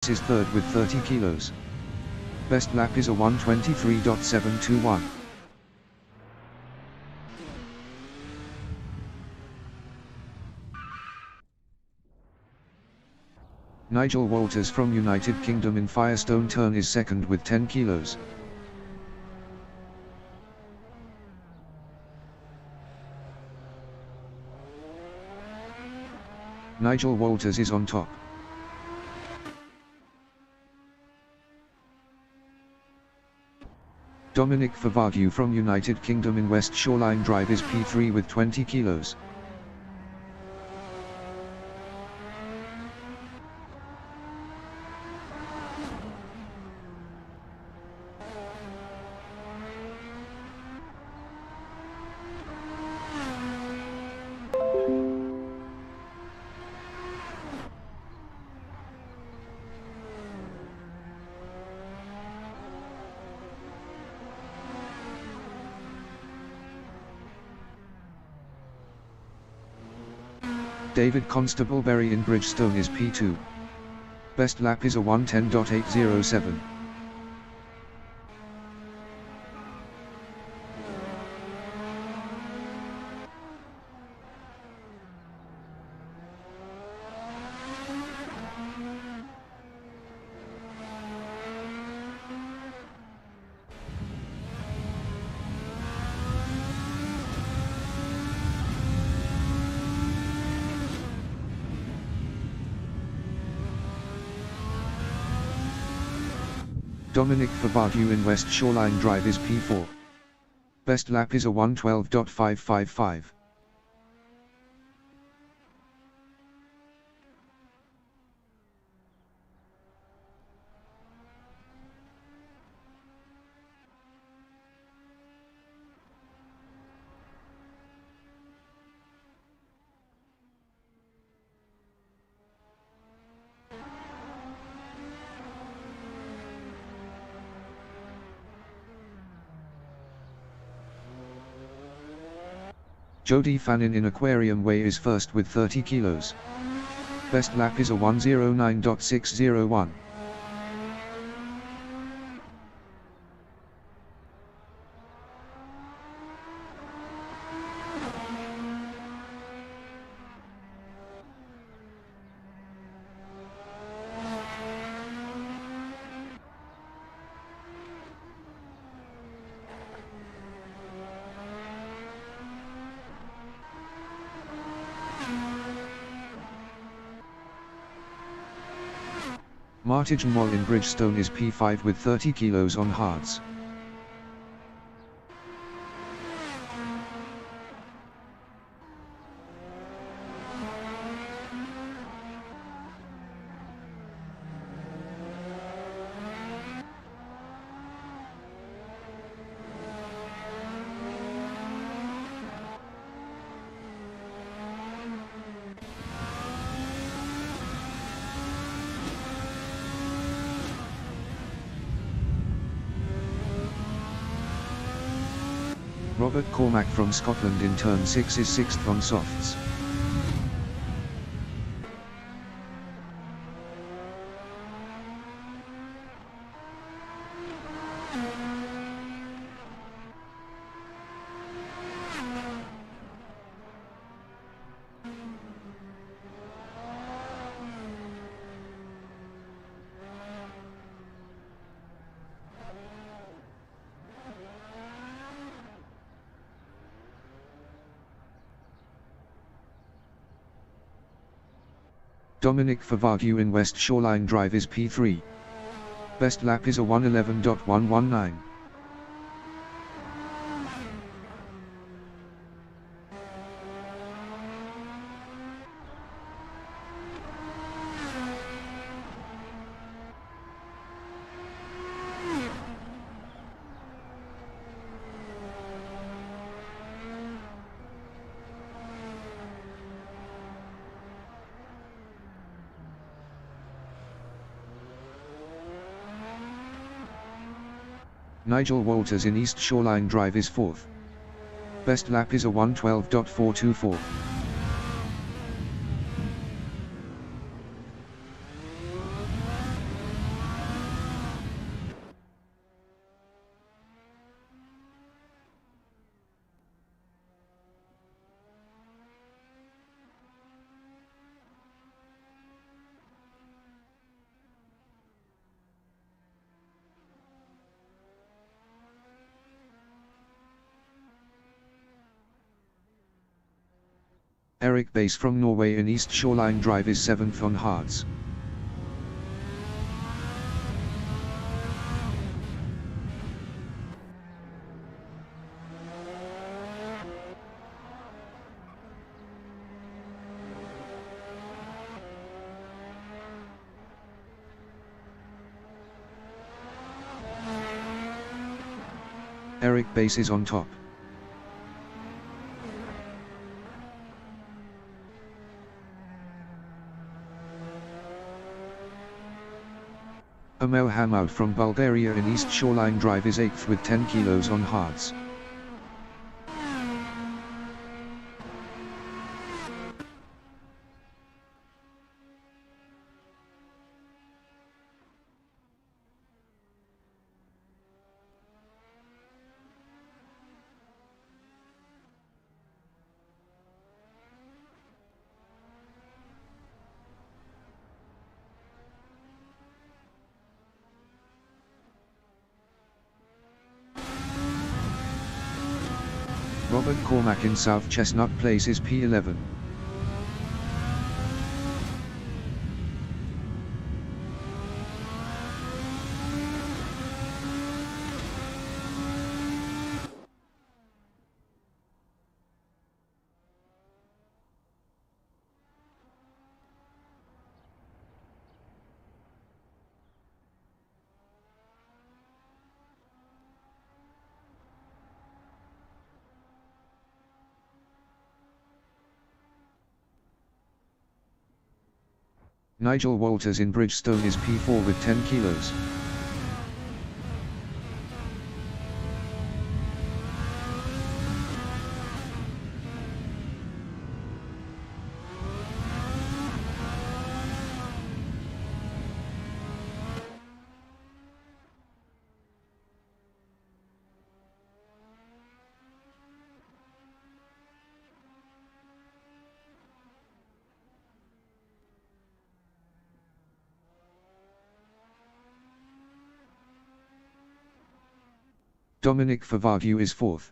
Walters is third with 30 kilos. Best lap is a 1:23.721. Nigel Walters from United Kingdom in Firestone Turn is second with 10 kilos. Nigel Walters is on top. Dominic Favagyu from United Kingdom in West Shoreline Drive is P3 with 20 kilos. David Constableberry in Bridgestone is P2. Best lap is a 1:10.807. Dominic Favagyu in West Shoreline Drive is P4. Best lap is a 1:12.555. Jody Fannin in Aquarium Way is first with 30 kilos. Best lap is a 1:09.601. Martin Moll in Bridgestone is P5 with 30 kilos on hards. Robert Cormack from Scotland in turn 6 is 6th on softs. Dominic Favagyu in West Shoreline Drive is P3. Best lap is a 1:11.119. Nigel Walters in East Shoreline Drive is 4th. Best lap is a 1:12.424. Eric Bass from Norway in East Shoreline Drive is 7th on hards. Eric Bass is on top. Amel Hamoud from Bulgaria in East Shoreline Drive is 8th with 10 kilos on hards. Robert Cormack in South Chestnut Place is P11. Nigel Walters in Bridgestone is P4 with 10 kilos. Dominic Favagyu is 4th.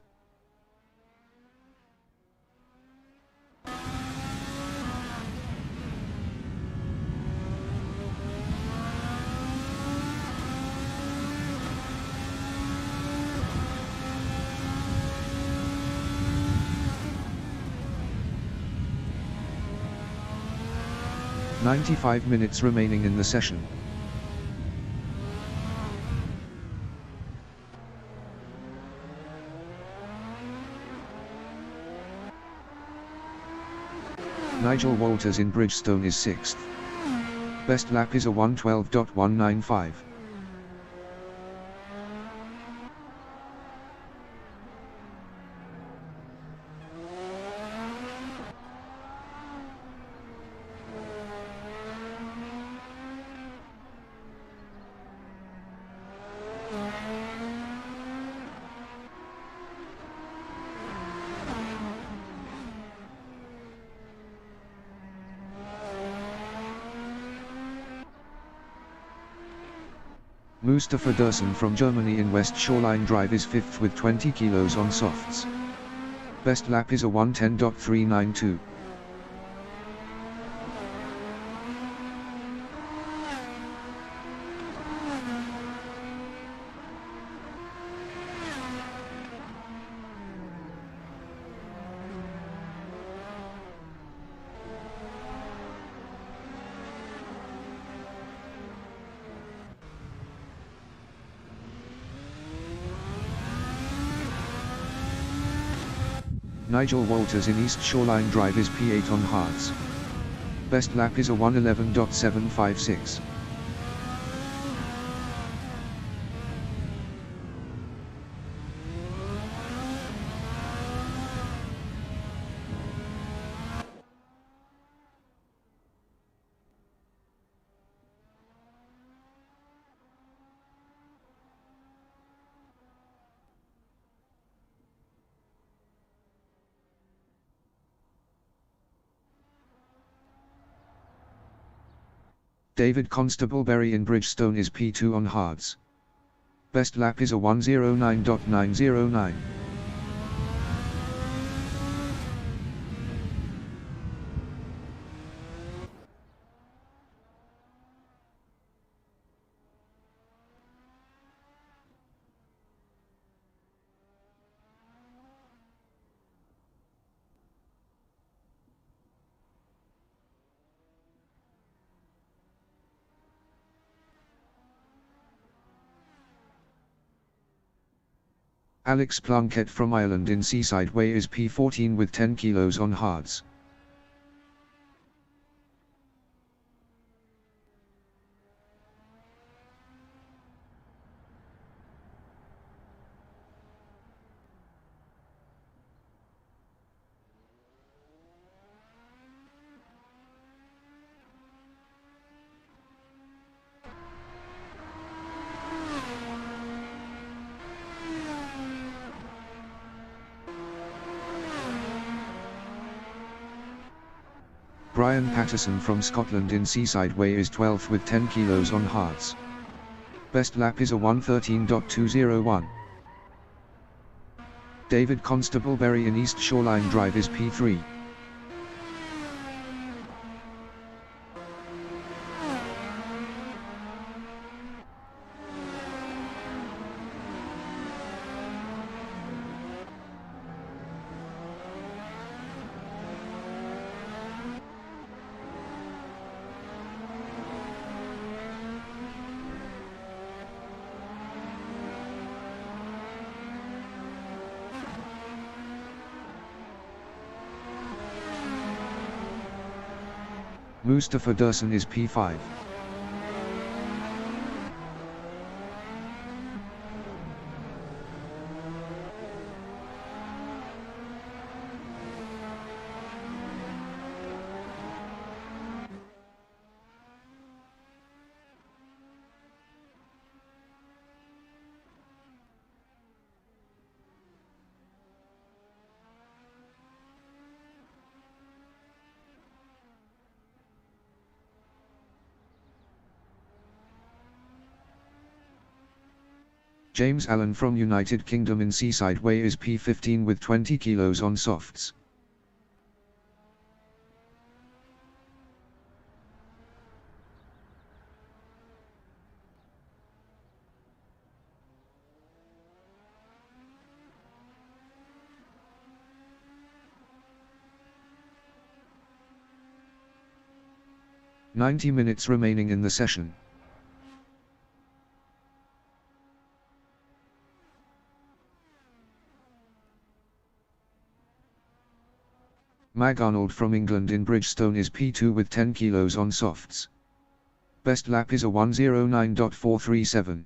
"95 minutes remaining in the session. Nigel Walters in Bridgestone is 6th. Best lap is a 1:12.195. Mustafa Dursun from Germany in West Shoreline Drive is 5th with 20 kilos on softs. Best lap is a 1:10.392. Nigel Walters in East Shoreline Drive is P8 on hards. Best lap is a 1:11.756. David Constableberry in Bridgestone is P2 on hards. Best lap is a 1:09.909. Alex Plunkett from Ireland in Seaside Way is P14 with 10 kilos on hards. Brian Patterson from Scotland in Seaside Way is 12th with 10 kilos on hards. Best lap is a 1:13.201. David Constableberry in East Shoreline Drive is P3. Mustafa Dursun is P5. James Allen from United Kingdom in Seaside Way is P15 with 20 kilos on softs. "90 minutes remaining in the session. Mag Arnold from England in Bridgestone is P2 with 10 kilos on softs. Best lap is a 1:09.437.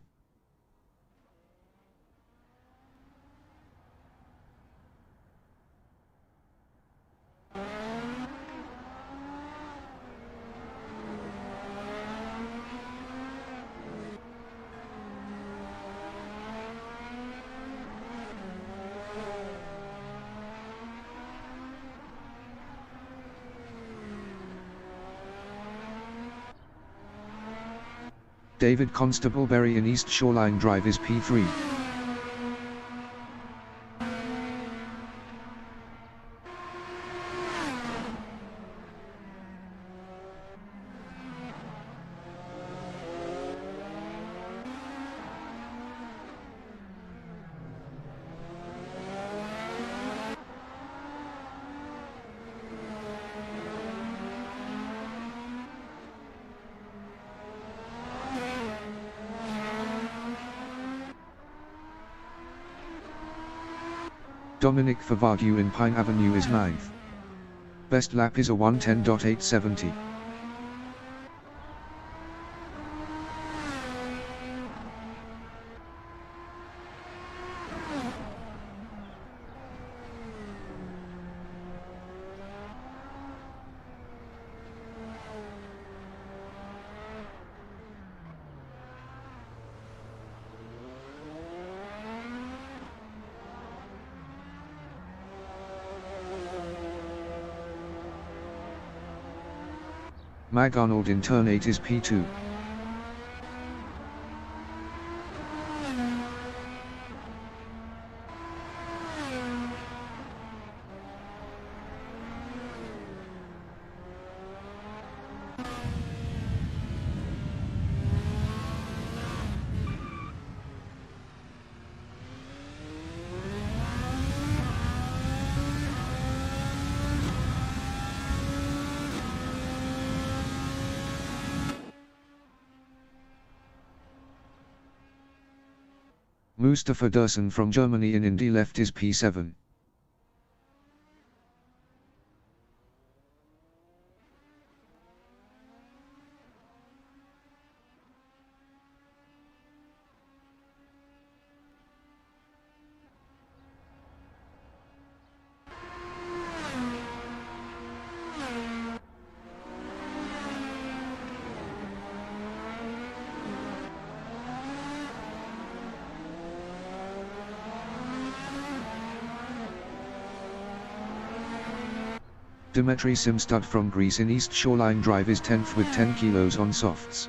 David Constableberry in East Shoreline Drive is P3. Dominic Favagyu in Pine Avenue is 9th. Best lap is a 1:10.870. Mag Arnold in turn 8 is P2. Mustafa Dursun from Germany in Indy left is P7. Dimitri Simstad from Greece in East Shoreline Drive is 10th with 10 kilos on softs.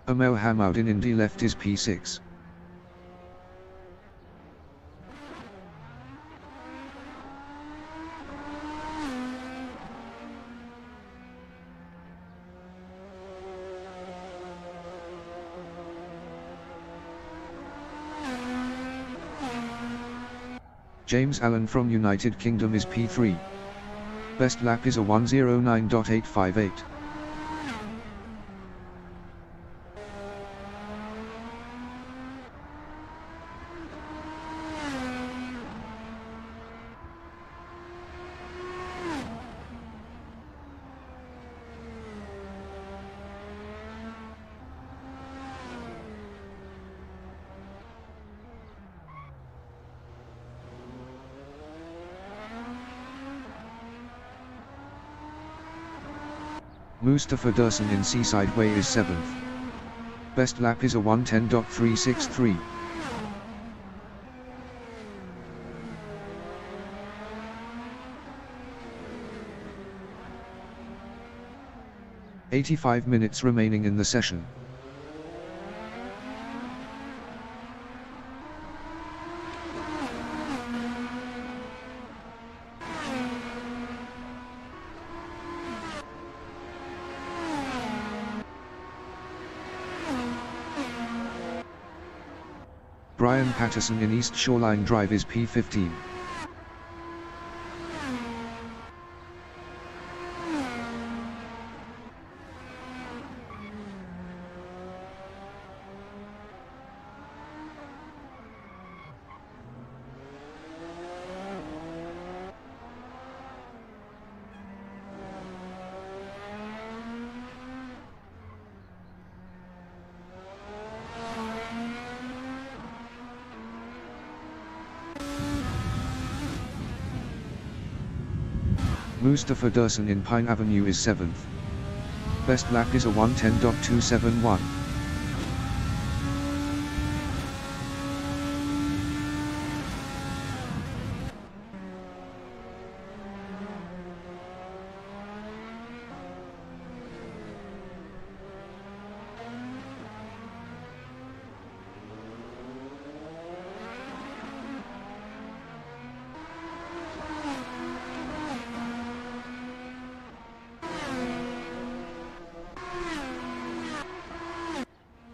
Amel Hamoud in Indy left is P6. James Allen from United Kingdom is P3. Best lap is a 1:09.858. Mustafa Dursun in Seaside Way is 7th. Best lap is a 1:10.363. "85 minutes remaining in the session." Brian Patterson in East Shoreline Drive is P15. Mustafa Dursun in Pine Avenue is 7th. Best lap is a 1:10.271.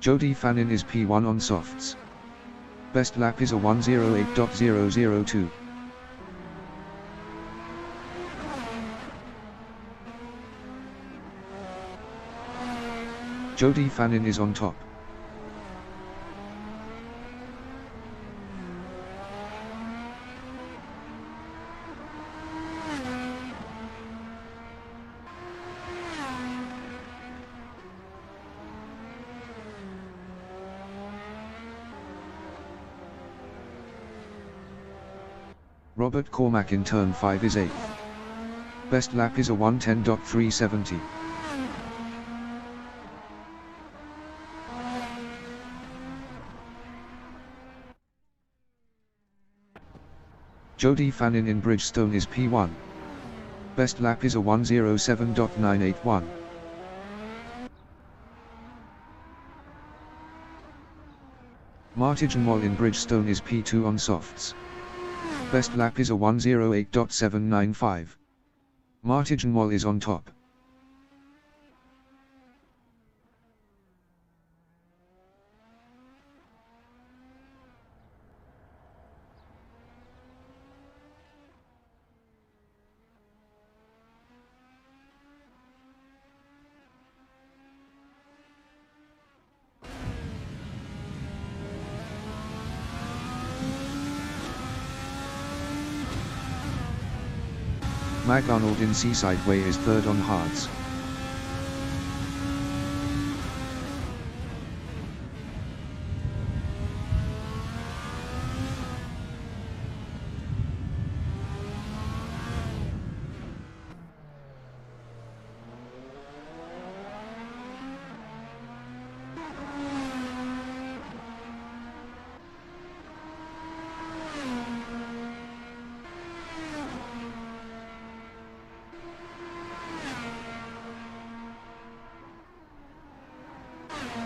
Jody Fannin is P1 on softs. Best lap is a 1:08.002. Jody Fannin is on top. Robert Cormack in turn 5 is 8th. Best lap is a 1:10.370. Jody Fannin in Bridgestone is P1. Best lap is a 1:07.981. Martigan Wall in Bridgestone is P2 on softs. Best lap is a 1:08.795. Martigan Wall is on top. Mac Arnold in Seaside Way is third on hards.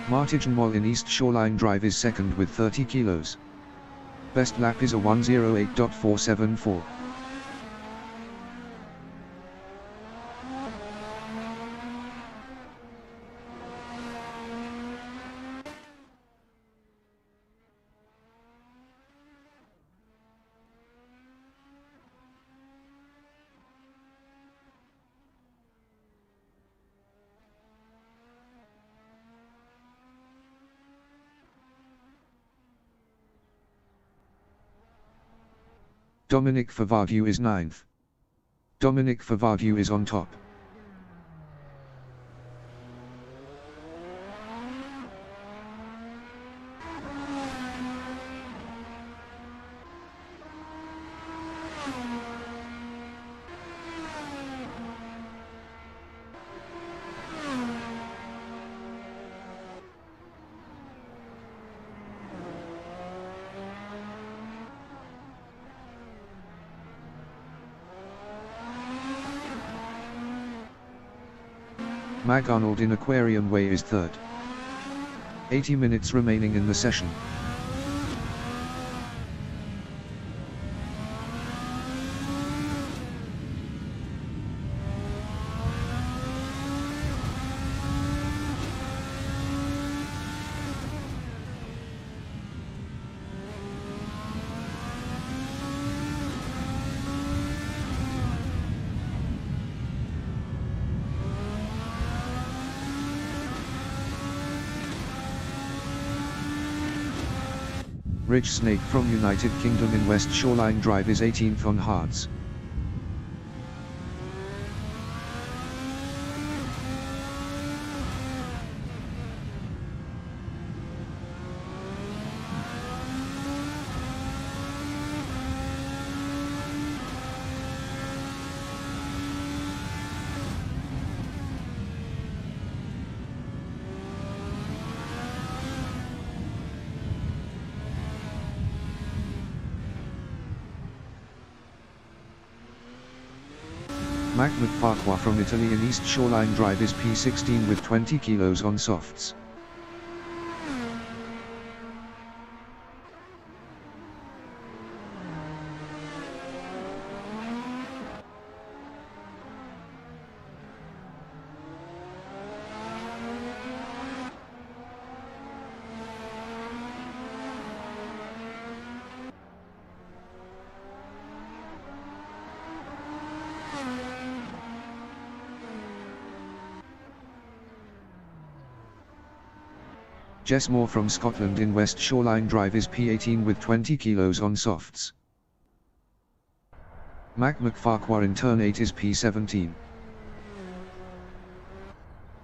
Martigan Wall in East Shoreline Drive is second with 30 kilos. Best lap is a 1:08.474. Dominic Favagyu is ninth. Dominic Favagyu is on top. Mac Arnold in Aquarium Way is third. 80 minutes remaining in the session. Rich Snake from United Kingdom in West Shoreline Drive is 18th on hards. Mac McFarquhar from Italy in East Shoreline Drive is P16 with 20 kilos on softs. Jess Moore from Scotland in West Shoreline Drive is P18 with 20 kilos on softs. Mac McFarquhar in Turn 8 is P17.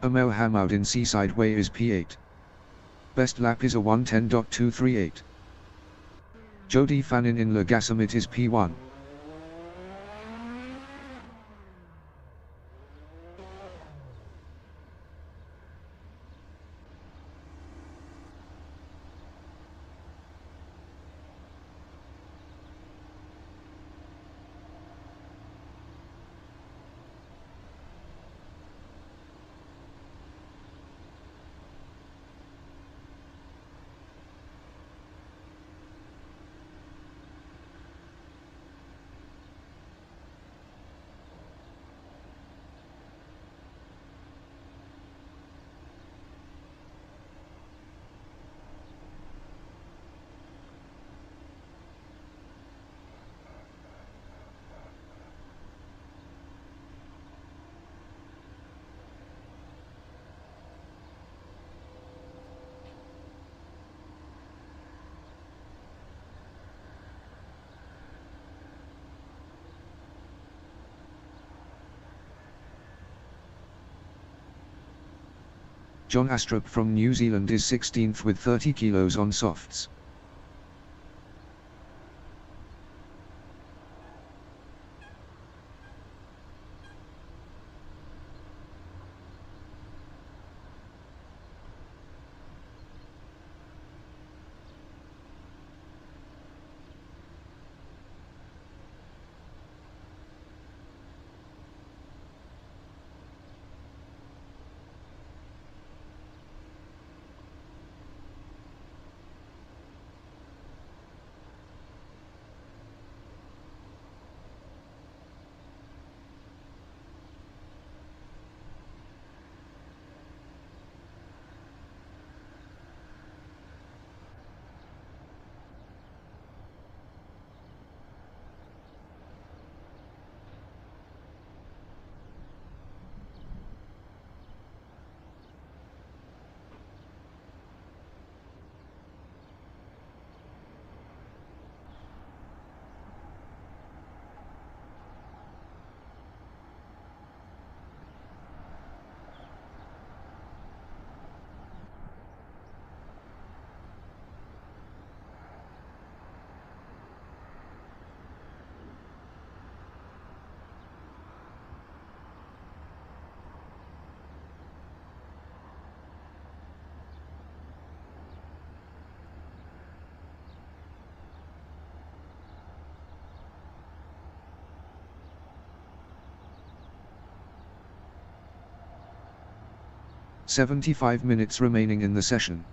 Amel Hamoud in Seaside Way is P8. Best lap is a 1:10.238. Jody Fannin in Le Gassamit is P1. John Astrup from New Zealand is 16th with 30 kilos on softs. "75 minutes remaining in the session.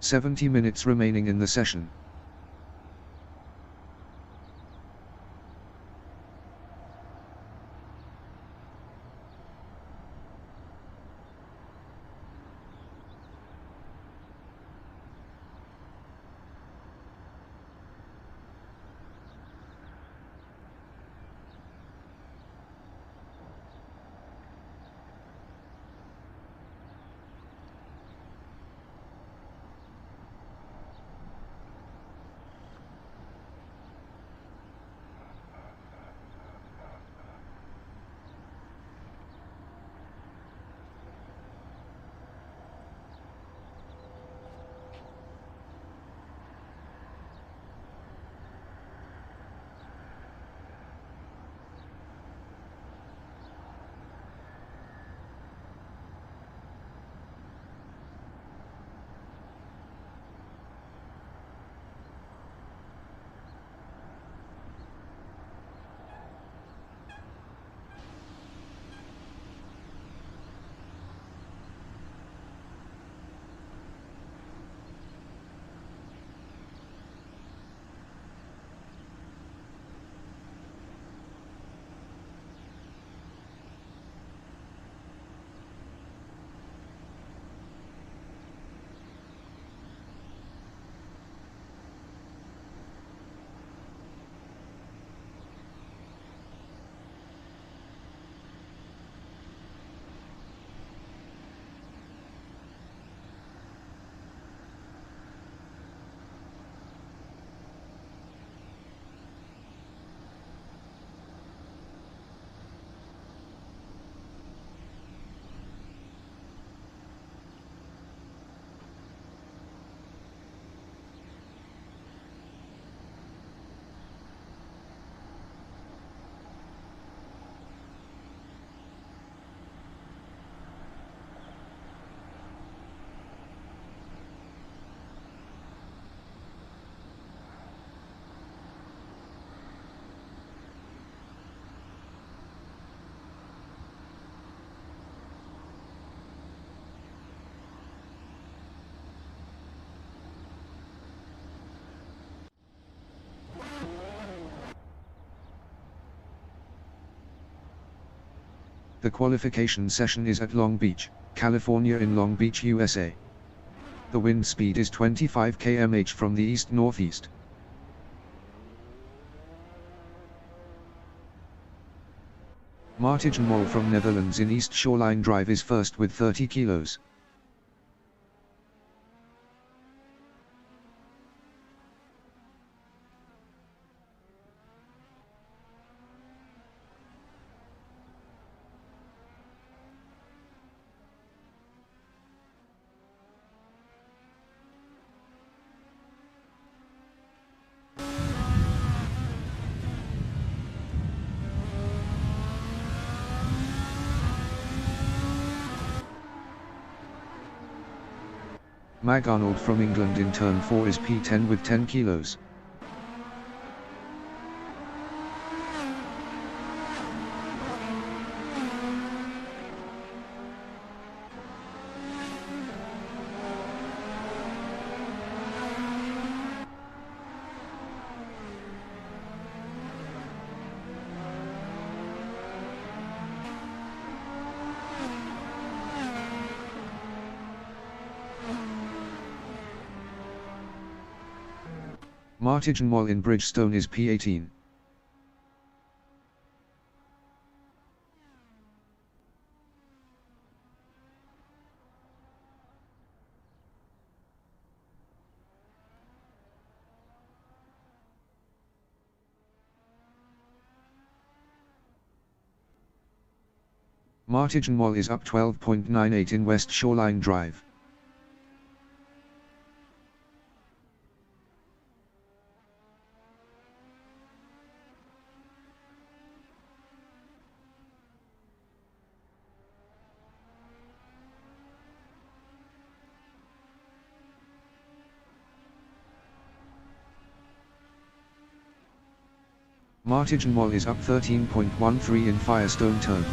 70 minutes remaining in the session. The qualification session is at Long Beach, California in Long Beach, USA. The wind speed is 25 km/h from the east-northeast. Martijn Mol from Netherlands in East Shoreline Drive is first with 30 kilos. Mag Arnold from England in turn 4 is P10 with 10 kilos. Martijn Mol in Bridgestone is P18. Martijn Mol is up 12.98 in West Shoreline Drive. Martijn Mol is up 13.13 in Firestone Turn.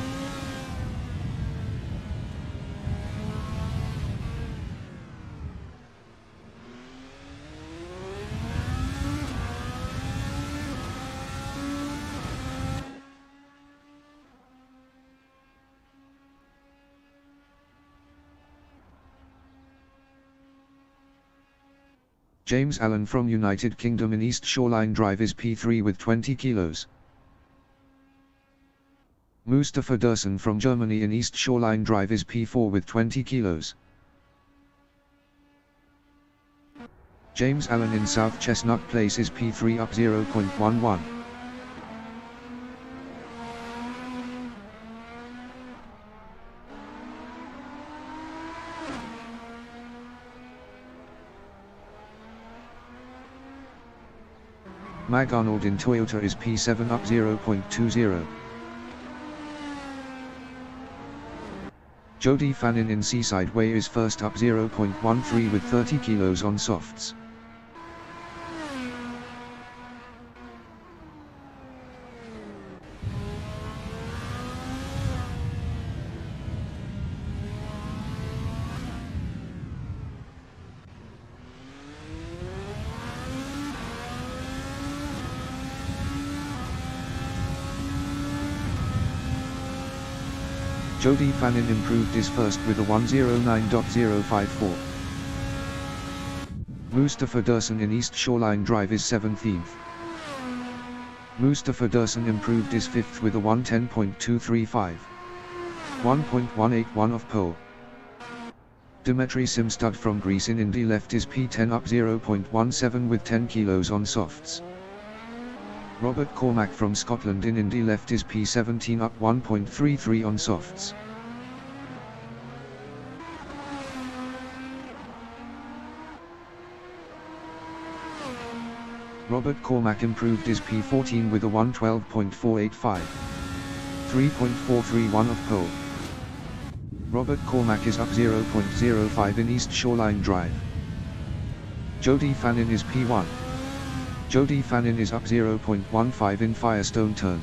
James Allen from United Kingdom in East Shoreline Drive is P3 with 20 kilos. Mustafa Dursun from Germany in East Shoreline Drive is P4 with 20 kilos. James Allen in South Chestnut Place is P3 up 0.11. Mag Arnold in Toyota is P7 up 0.20. Jody Fannin in Seaside Way is first up 0.13 with 30 kilos on softs. Jody Fannin improved his first with a 109.054. Mustafa Dursun in East Shoreline Drive is 17th. Mustafa Dursun improved his fifth with a 110.235. 1.181 off pole. Dimitri Simstad from Greece in Indy left his P10 up 0.17 with 10 kilos on softs. Robert Cormack from Scotland in Indy left his P17 up 1.33 on softs. Robert Cormack improved his P14 with a 112.485. 3.431 off pole. Robert Cormack is up 0.05 in East Shoreline Drive. Jody Fannin is P1. Jody Fannin is up 0.15 in Firestone Turn.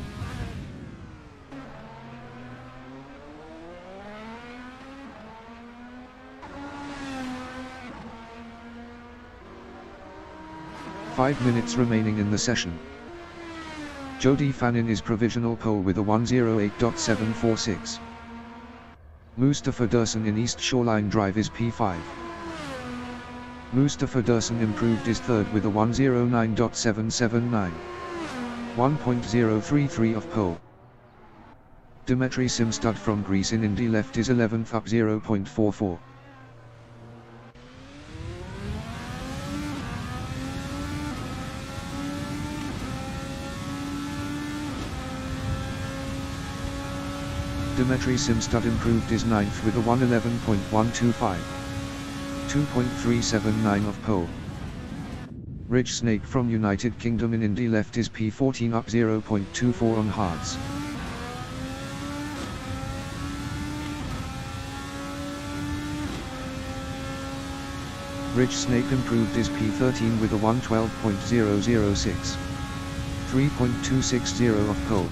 Five minutes remaining in the session. Jody Fannin is provisional pole with a 108.746. Mustafa Dursun in East Shoreline Drive is P5. Mustafa Dursun improved his third with a 109.779. 1.033 off pole. Dimitri Simstad from Greece in Indy left his 11th up 0.44. Dimitri Simstad improved his ninth with a 111.125. 2.379 off pole. Ridge Snake from United Kingdom in Indy left his P14 up 0.24 on hards. Ridge Snake improved his P13 with a 112.006. 3.260 off pole.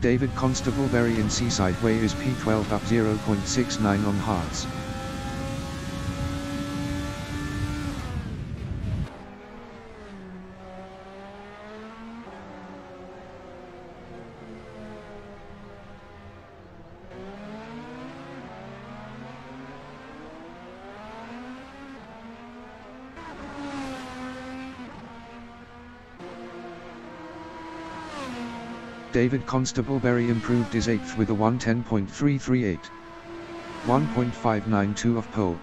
David Constableberry in Seaside Way is P12 up 0.69 on hards. David Constableberry improved his 8th with a 110.338. 1.592 off pole.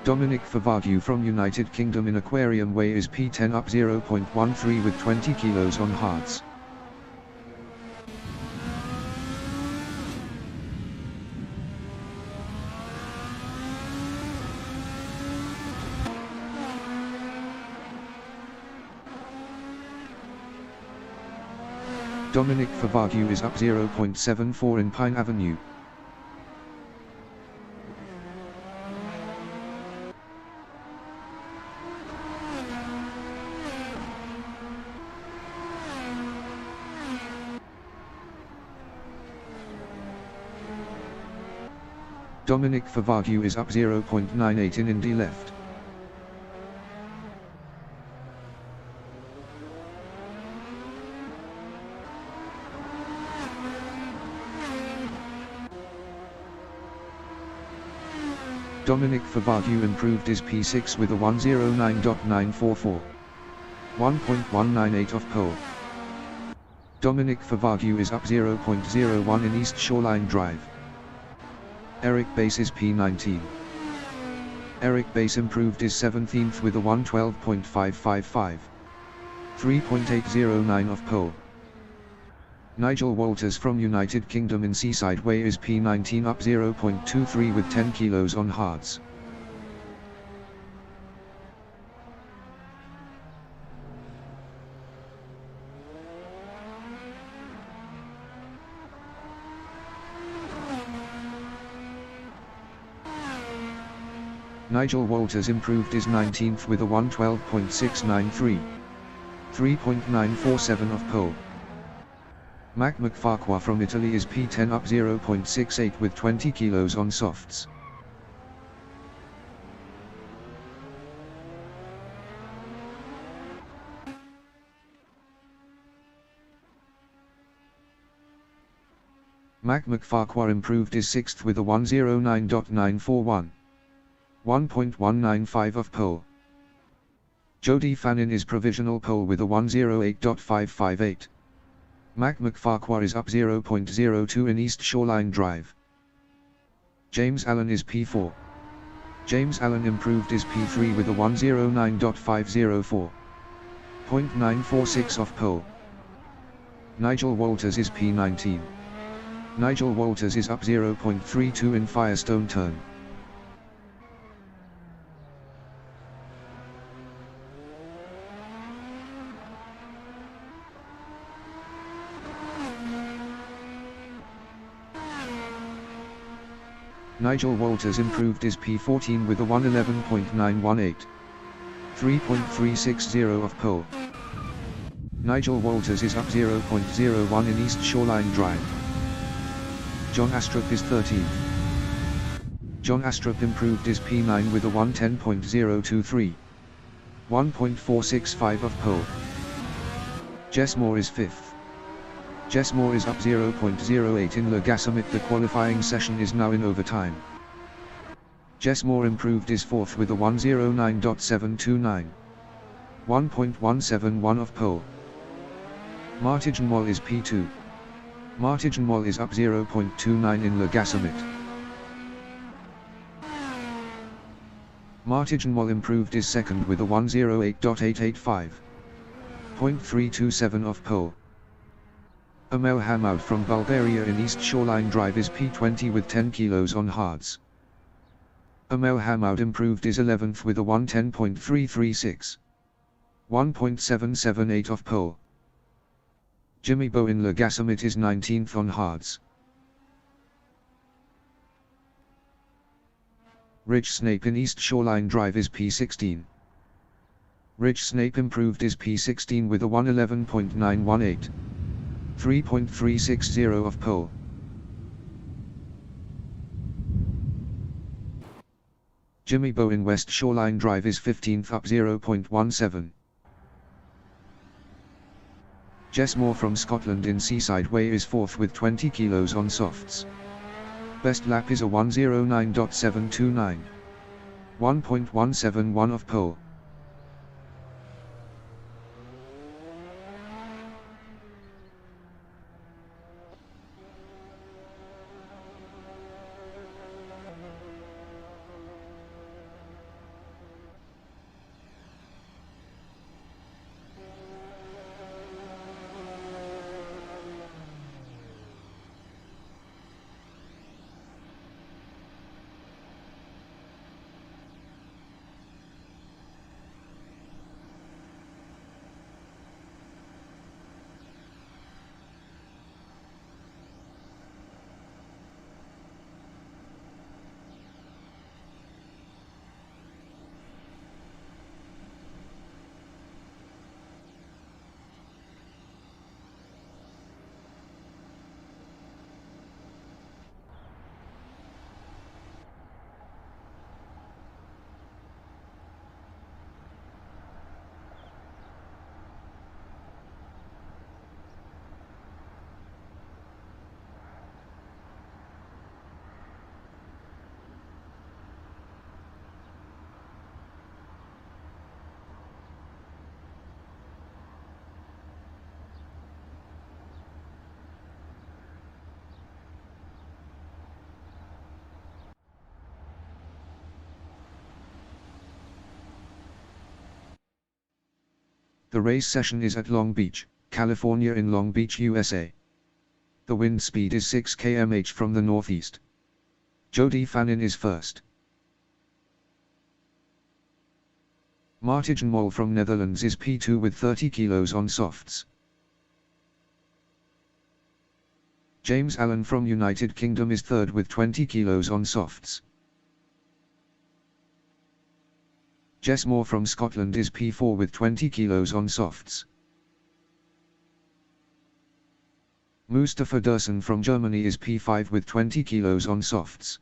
Dominic Favagyu from United Kingdom in Aquarium Way is P10 up 0.13 with 20 kilos on hards. Dominic Favagyu is up 0.74 in Pine Avenue. Dominic Favagyu is up 0.98 in Indy left. Dominic Fabagio improved his P6 with a 109.944. 1.198 off pole. Dominic Fabagio is up 0.01 in East Shoreline Drive. Eric Base's P19. Eric Base improved his 17th with a 112.555. 3.809 off pole. Nigel Walters from United Kingdom in Seaside Way is P19 up 0.23 with 10 kilos on hards. Nigel Walters improved his 19th with a 112.693. 3.947 off pole. Mac McFarquhar from Italy is P10 up 0.68 with 20 kilos on softs. Mac McFarquhar improved his 6th with a 109.941. 1.195 off pole. Jody Fannin is provisional pole with a 108.558. Mac McFarquhar is up 0.02 in East Shoreline Drive. James Allen is P4. James Allen improved his P3 with a 109.504. 0.946 off pole. Nigel Walters is P19. Nigel Walters is up 0.32 in Firestone Turn. Nigel Walters improved his P14 with a 111.918. 3.360 off pole. Nigel Walters is up 0.01 in East Shoreline Drive. John Astrup is 13th. John Astrup improved his P9 with a 110.023. 1.465 off pole. Jess Moore is 5th. Jess Moore is up 0.08 in Le Gassamit. The qualifying session is now in overtime. Jess Moore improved his 4th with a 109.729. 1.171 off pole. Martijan Moll is P2. Martijan Moll is up 0.29 in Le Gassamit. Martijan Moll improved his 2nd with a 108.885. 0.327 off pole. Amel Hamoud from Bulgaria in East Shoreline Drive is P20 with 10 kilos on hards. Amel Hamoud improved his 11th with a 110.336. 1.778 off pole. Jimmy Bowe in Le Gassamit is 19th on hards. Rich Snape in East Shoreline Drive is P16. Rich Snape improved his P16 with a 111.918. 3.360 off pole. Jimmy Bowe in West Shoreline Drive is 15th up 0.17. Jess Moore from Scotland in Seaside Way is 4th with 20 kilos on softs. Best lap is a 109.729. 1.171 off pole. The race session is at Long Beach, California in Long Beach, USA. The wind speed is 6 km/h from the northeast. Jody Fannin is first. Martijn Mol from Netherlands is P2 with 30 kilos on softs. James Allen from United Kingdom is third with 20 kilos on softs. Jess Moore from Scotland is P4 with 20 kilos on softs. Mustafa Dursun from Germany is P5 with 20 kilos on softs.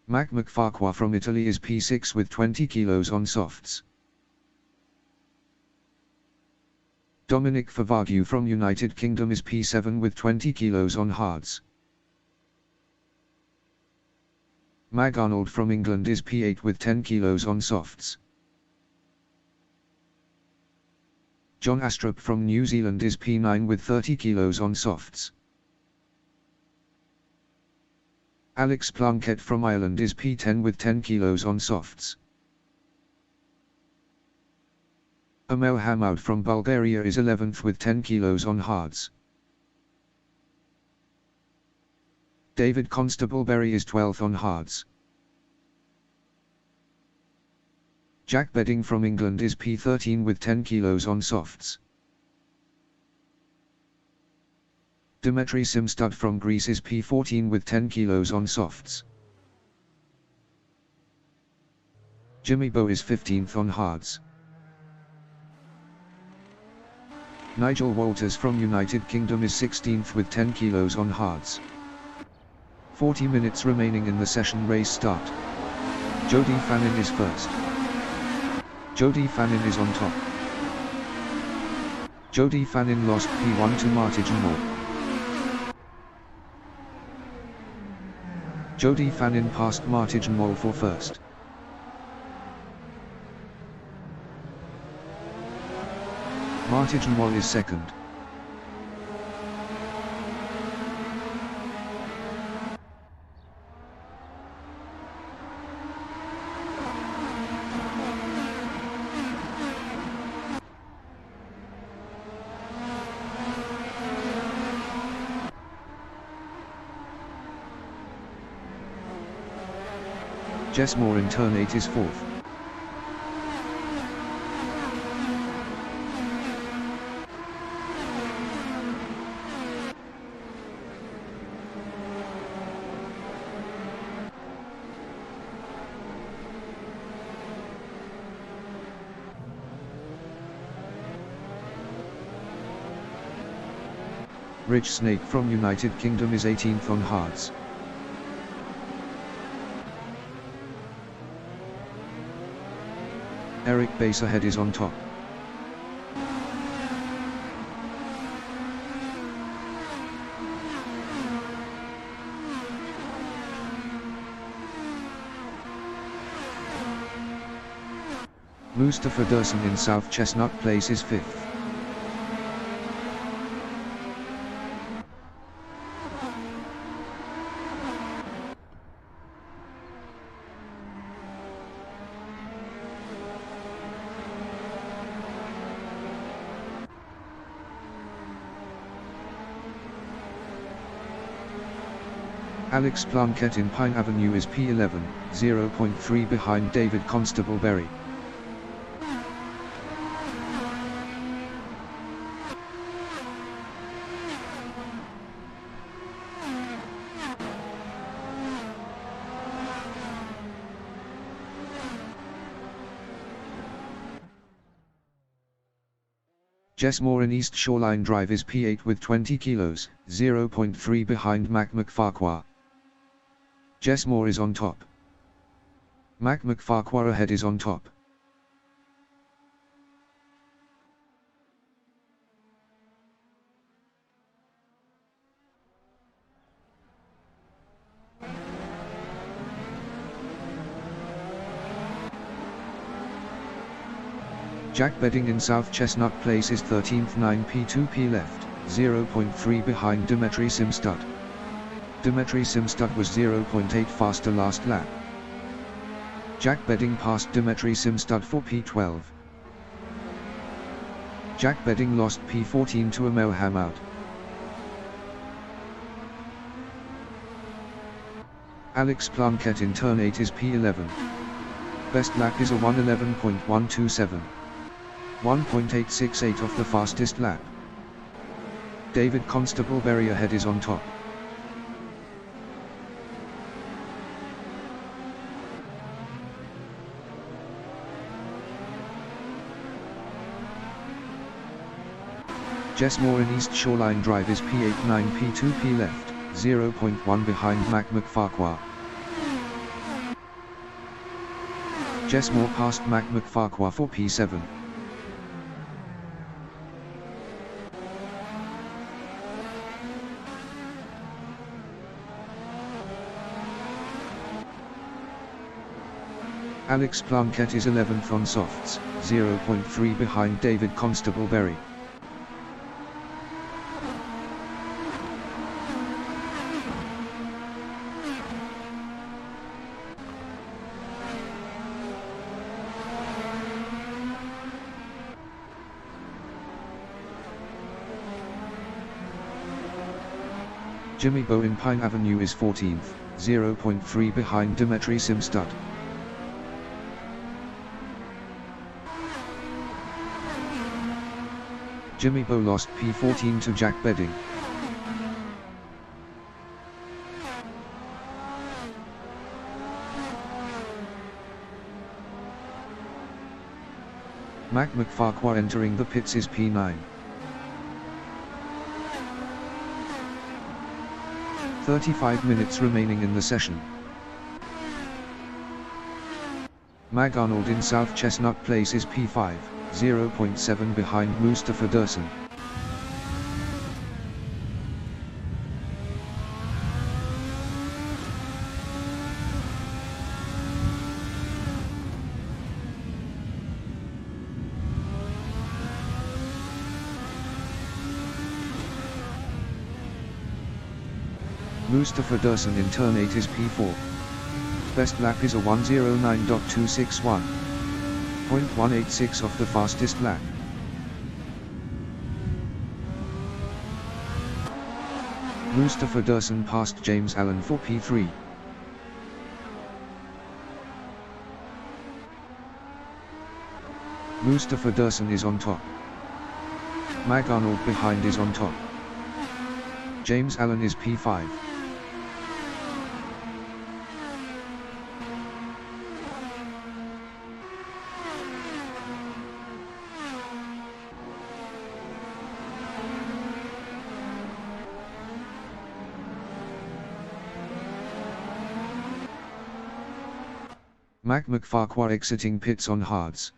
Mac McFarquhar from Italy is P6 with 20 kilos on softs. Dominic Favagyu from United Kingdom is P7 with 20 kilos on hards. Mag Arnold from England is P8 with 10 kilos on softs. John Astrup from New Zealand is P9 with 30 kilos on softs. Alex Plunkett from Ireland is P10 with 10 kilos on softs. Amel Hamoud from Bulgaria is 11th with 10 kilos on hards. David Constable-Berry is 12th on hards. Jack Bedding from England is P13 with 10 kilos on softs. Dimitri Simstad from Greece is P14 with 10 kilos on softs. Jimmy Bowe is 15th on hards. Nigel Walters from United Kingdom is 16th with 10 kilos on hards. 40 minutes remaining in the session. Race start. Jody Fannin is first. Jody Fannin is on top. Jody Fannin lost P1 to Martijn Mol. Jody Fannin passed Martijn Mol for first. Martijn Mol is second. Jess Moore in turn 8 is fourth. Rich Snake from United Kingdom is 18th on hards. Eric Baserhead is on top. Mustafa Dursun in South Chestnut Place is 5th. Alex Plunkett in Pine Avenue is P11, 0.3 behind David Constable-Berry. Jess Moore in East Shoreline Drive is P8 with 20 kilos, 0.3 behind Mac McFarquhar. Jess Moore is on top. Mac McFarquhar ahead is on top. Jack Bedding in South Chestnut Place is 13th, 9p2p left, 0.3 behind Dimitri Simstad. Dimitri Simstad was 0.8 faster last lap. Jack Bedding passed Dimitri Simstud for P12. Jack Bedding lost P14 to Emil Hamout. Alex Plunkett in turn 8 is P11. Best lap is a 1:11.127. 1.868 off the fastest lap. David Constable very ahead is on top. Jess Moore in East Shoreline Drive is P8 9 P2 P left, 0.1 behind Mac McFarquhar. Jess Moore passed Mac McFarquhar for P7. Alex Plunkett is 11th on softs, 0.3 behind David Constableberry. Jimmy Bowe in Pine Avenue is 14th, 0.3 behind Dimitri Simstud. Jimmy Bowe lost P14 to Jack Bedding. Mac McFarquhar entering the pits is P9. 35 minutes remaining in the session. Mag Arnold in South Chestnut Place is P5, 0.7 behind Mustafa Dursun. Mustafa Dursun in turn 8 is P4. Best lap is a 1:09.261. 0.186 off the fastest lap. Mustafa Dursun passed James Allen for P3. Mustafa Dursun is on top. Mag Arnold behind is on top. James Allen is P5. Mac McFarquhar exiting pits on hards.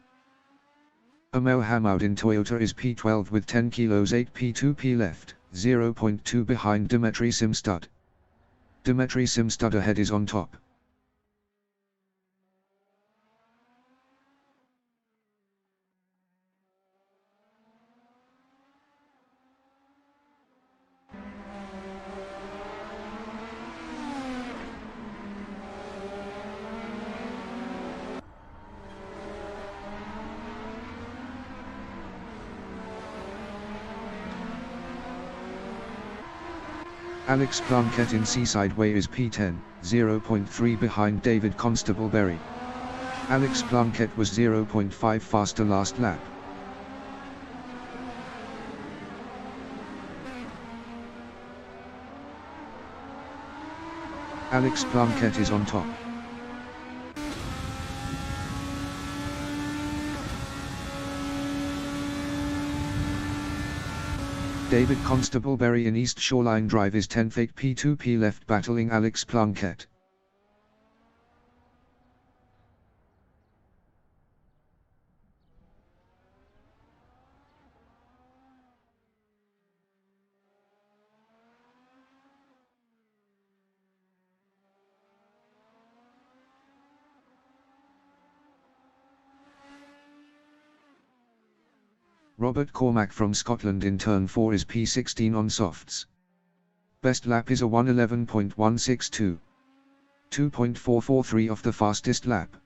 Emil Hamout in Toyota is P12 with 10 kilos 8 P2 P left, 0.2 behind Dimitri Simstud. Dimitri Simstud ahead is on top. Alex Plunkett in Seaside Way is P10, 0.3 behind David Constableberry. Alex Plunkett was 0.5 faster last lap. Alex Plunkett is on top. David Constableberry in East Shoreline Drive is 10th 8 P2 P left battling Alex Plunkett. Robert Cormack from Scotland in turn 4 is P16 on softs. Best lap is a 1:11.162. 2.443 off the fastest lap.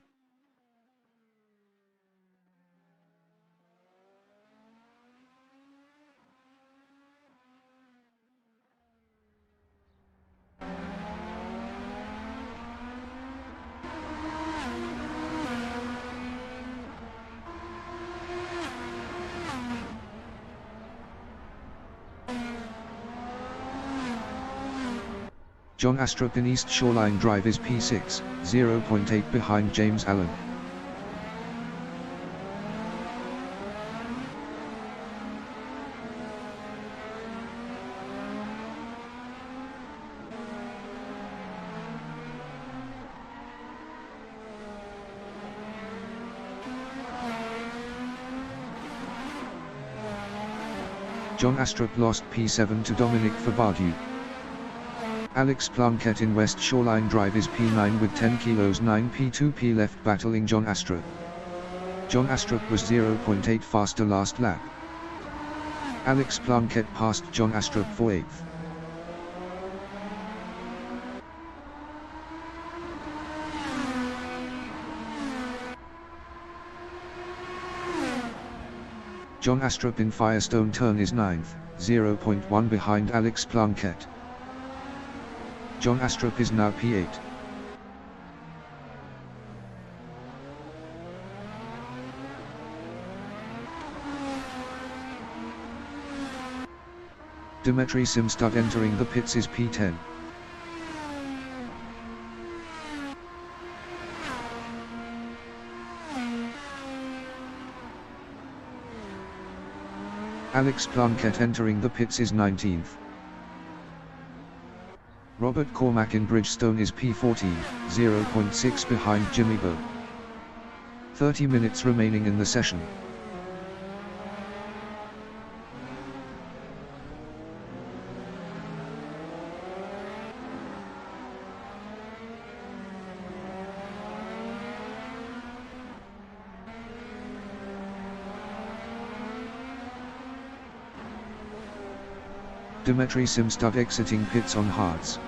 John Astrup in East Shoreline Drive is P6, 0.8 behind James Allen. John Astrup lost P7 to Dominic Favardou. Alex Plunkett in West Shoreline Drive is P9 with 10 kilos 9 P2P left battling John Astrup. John Astrup was 0.8 faster last lap. Alex Plunkett passed John Astrup for 8th. John Astrup in Firestone Turn is 9th, 0.1 behind Alex Plunkett. John Astrup is now P8. Dimitri Simstad entering the pits is P10. Alex Plunkett entering the pits is 19th. Robert Cormack in Bridgestone is P14, 0.6 behind Jimmy Bowe. 30 minutes remaining in the session. Dimitri Simstad exiting pits on hards.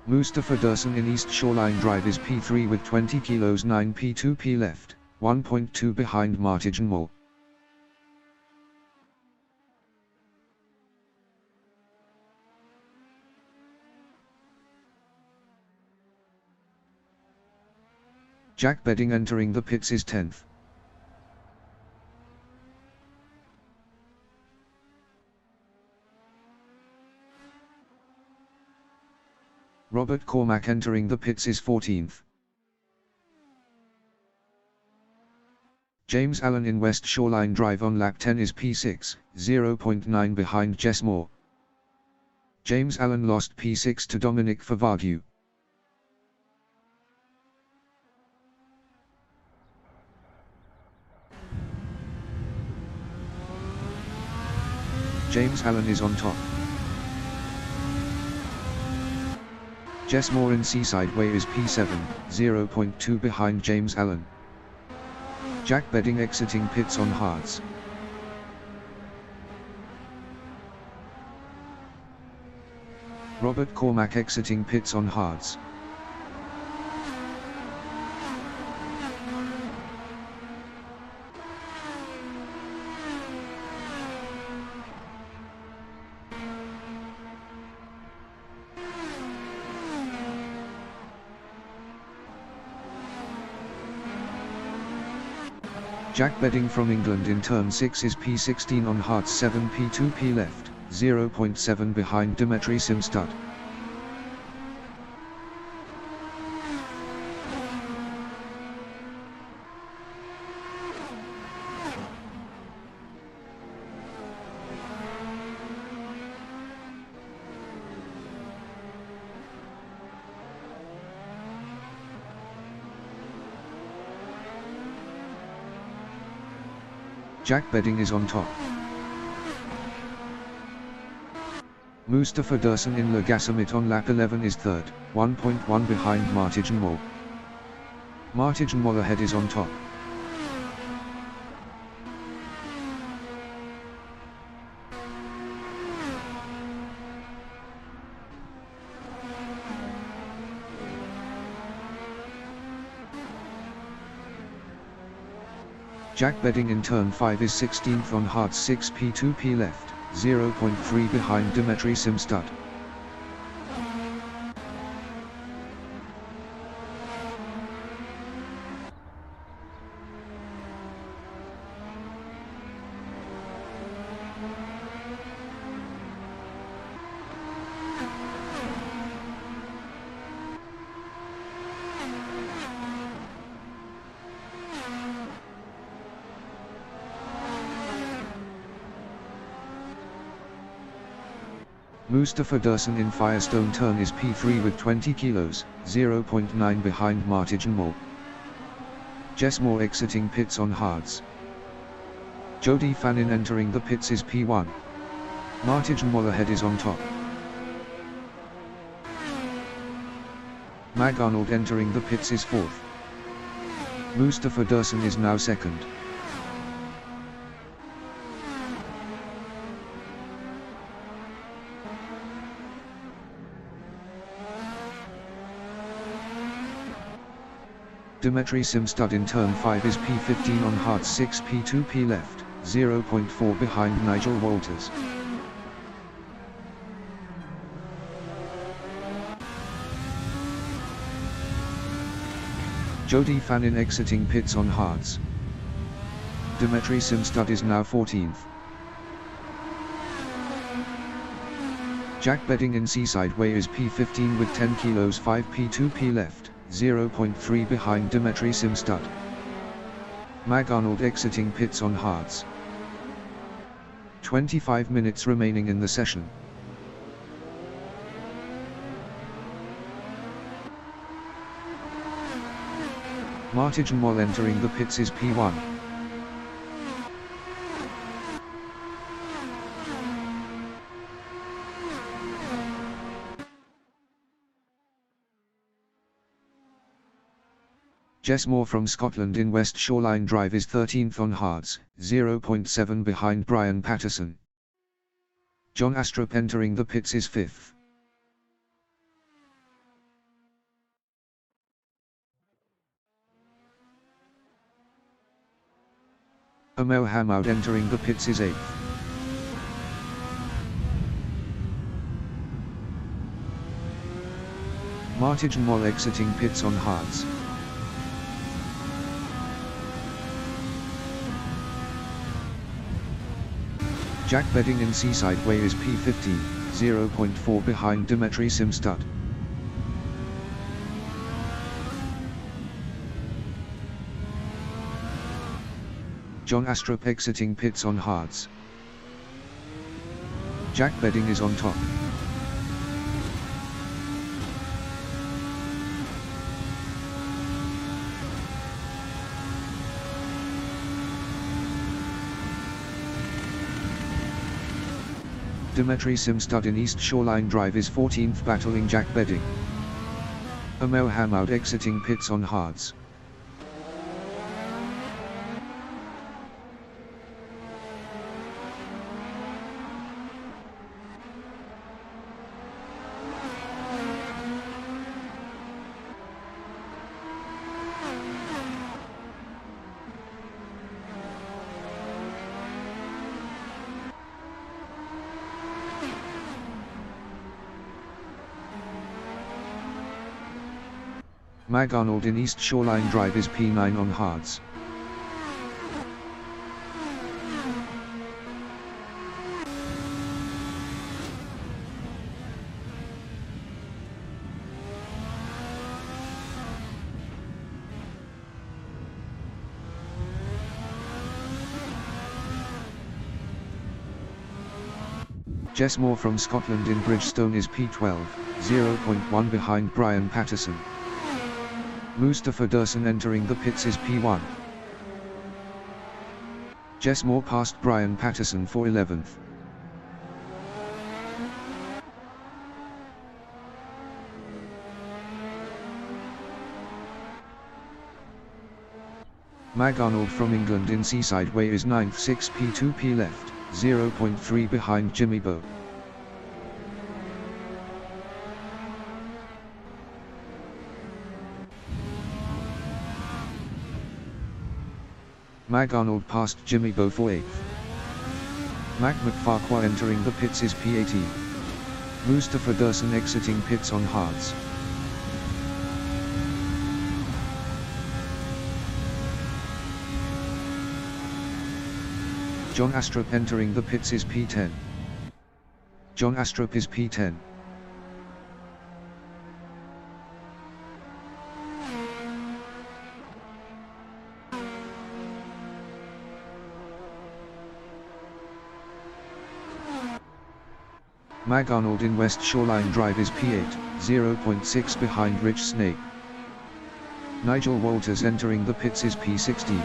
Mustafa Dursun in East Shoreline Drive is P3 with 20 kilos 9 P2P left, 1.2 behind Martijan Moore. Jack Bedding entering the pits is 10th. Robert Cormack entering the pits is 14th. James Allen in West Shoreline Drive on lap 10 is P6, 0.9 behind Jess Moore. James Allen lost P6 to Dominic Favardou. James Allen is on top. Jess Moore in Seaside Way is P7, 0.2 behind James Allen. Jack Bedding exiting pits on hards. Robert Cormack exiting pits on hards. Jack Bedding from England in turn 6 is P16 on hards 7 P2P left, 0.7 behind Dimitri Simstad. Jack Bedding is on top. Mustafa Dursun in Le Gassamit on lap 11 is third, 1.1 behind Martijan Moore. Martijan Moore ahead is on top. Jack Bedding in turn 5 is 16th on hards 6 P2P left, 0.3 behind Dimitri Simstad. Mustafa Dursun in Firestone turn is P3 with 20 kilos, 0.9 behind Martijn Mol. Jess Moore exiting pits on hards. Jody Fannin entering the pits is P1. Martijn Mol ahead is on top. Mag Arnold entering the pits is 4th. Mustafa Dursun is now 2nd. Dimitri Simstad in turn 5 is P15 on hard 6 P2 P left, 0.4 behind Nigel Walters. Jody Fannin exiting pits on hards. Dimitri Simstad is now 14th. Jack Bedding in Seaside Way is P15 with 10 kilos 5 P2 P left, 0.3 behind Dimitri Simstad. Mag Arnold exiting pits on hards. 25 minutes remaining in the session. Martijn Mol entering the pits is P1. Jess Moore from Scotland in West Shoreline Drive is 13th on hards, 0.7 behind Brian Patterson. John Astrup entering the pits is 5th. Amel Hamoud entering the pits is 8th. Martijn Mol exiting pits on hards. Jack Bedding in Seaside Way is P15, 0.4 behind Dimitri Simstad. John Astrup exiting pits on hards. Jack Bedding is on top. Dimitri Simstad in East Shoreline Drive is 14th battling Jack Bedding. Amel Hamoud exiting pits on hards. Mag Arnold in East Shoreline Drive is P9 on hards. Jess Moore from Scotland in Bridgestone is P12, 0.1 behind Brian Patterson. Mustafa Dursun entering the pits is P1. Jess Moore passed Brian Patterson for 11th. Mag Arnold from England in Seaside Way is 9th 6 P2 P left, 0.3 behind Jimmy Bowe. Mag Arnold passed Jimmy Bowe for 8th. Mac McFarquhar entering the pits is P18. Mustafa Dursun exiting pits on hards. John Astrup entering the pits is P10. John Astrup is P10. Mag Arnold in West Shoreline Drive is P8, 0.6 behind Rich Snake. Nigel Walters entering the pits is P16.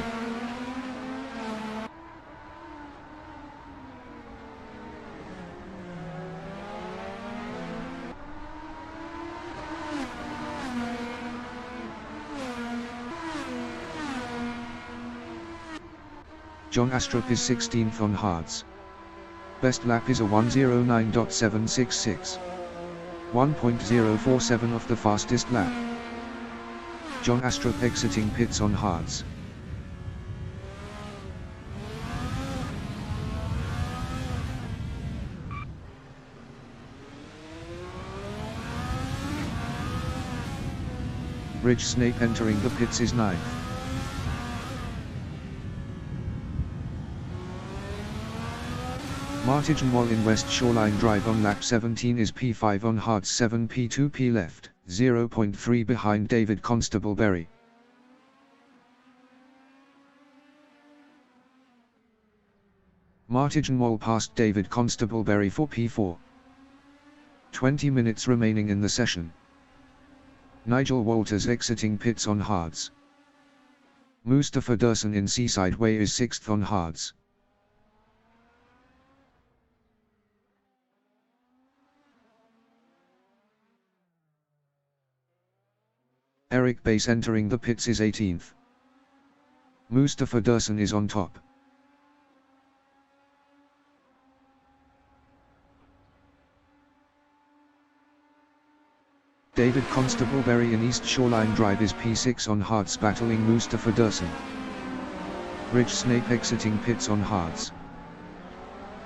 John Astrup is 16th on hards. Best lap is a 1:09.766. 1.047 of the fastest lap. John Astrup exiting pits on hards. Rich Snake entering the pits is 9th. Martin Wall in West Shoreline Drive on lap 17 is P5 on hards 7 P2 P left, 0.3 behind David Constableberry. Martin Wall passed David Constableberry for P4. 20 minutes remaining in the session. Nigel Walters exiting pits on hards. Mustafa Dursun in Seaside Way is 6th on hards. Eric Bass entering the pits is 18th. Mustafa Dursun is on top. David Constableberry in East Shoreline Drive is P6 on hards battling Mustafa Dursun. Rich Snake exiting pits on hards.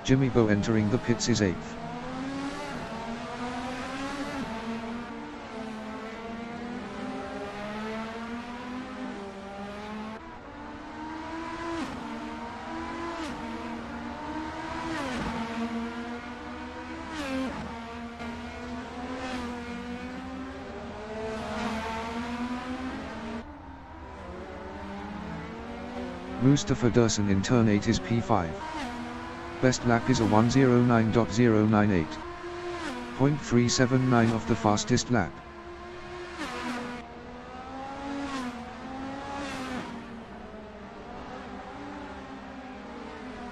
Jimmy Bowe entering the pits is 8th. Mustafa Dursun in turn 8 is P5. Best lap is a 1:09.098. 0.379 of the fastest lap.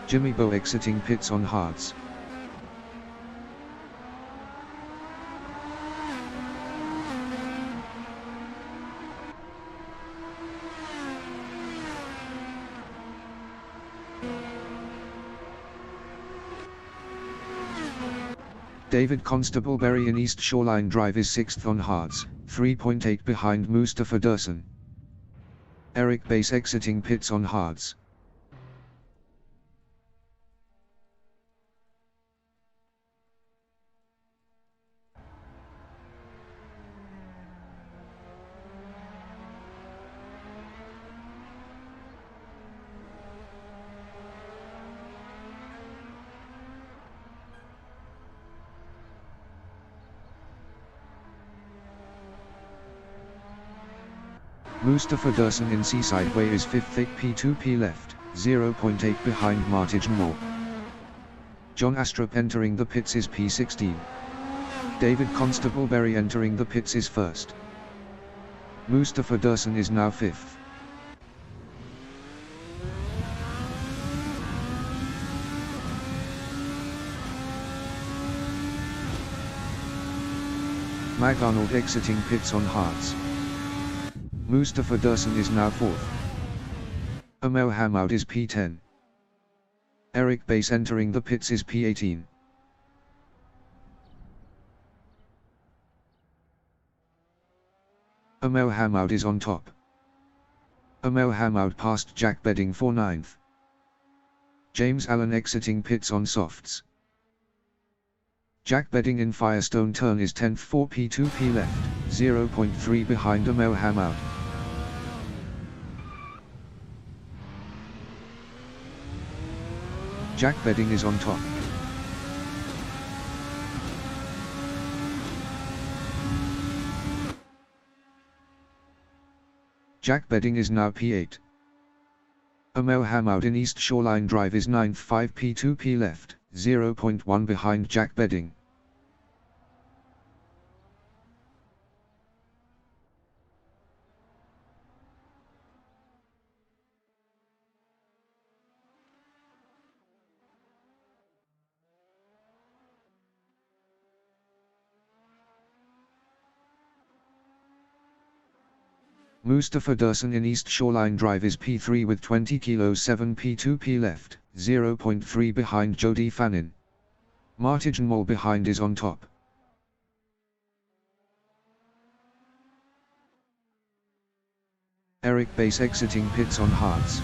Jimmy Bowe exiting pits on hards. David Constableberry in East Shoreline Drive is 6th on hards, 3.8 behind Mustafa Dursun. Eric Bass exiting pits on hards. Mustafa Dursun in Seaside Way is 5th, 8 P2 P left, 0.8 behind Martin Wall. John Astrup entering the pits is P16. David Constableberry entering the pits is 1st. Mustafa Dursun is now 5th. Mag Arnold exiting pits on hards. Mustafa Dursun is now 4th. Amel Hamoud is P10. Eric Bass entering the pits is P18. Amel Hamoud is on top. Amel Hamoud passed Jack Bedding for 9th. James Allen exiting pits on softs. Jack Bedding in Firestone turn is 10th for P2 P left, 0.3 behind Amel Hamoud. Jack Bedding is on top. Jack Bedding is now P8. Amel Hamoud in East Shoreline Drive is 9th, 5 P2 P left, 0.1 behind Jack Bedding. Mustafa Dursun in East Shoreline Drive is P3 with 20 kilos 7 P2 left, 0.3 behind Jody Fannin. Martijan Mol behind is on top. Eric Bass exiting pits on hards.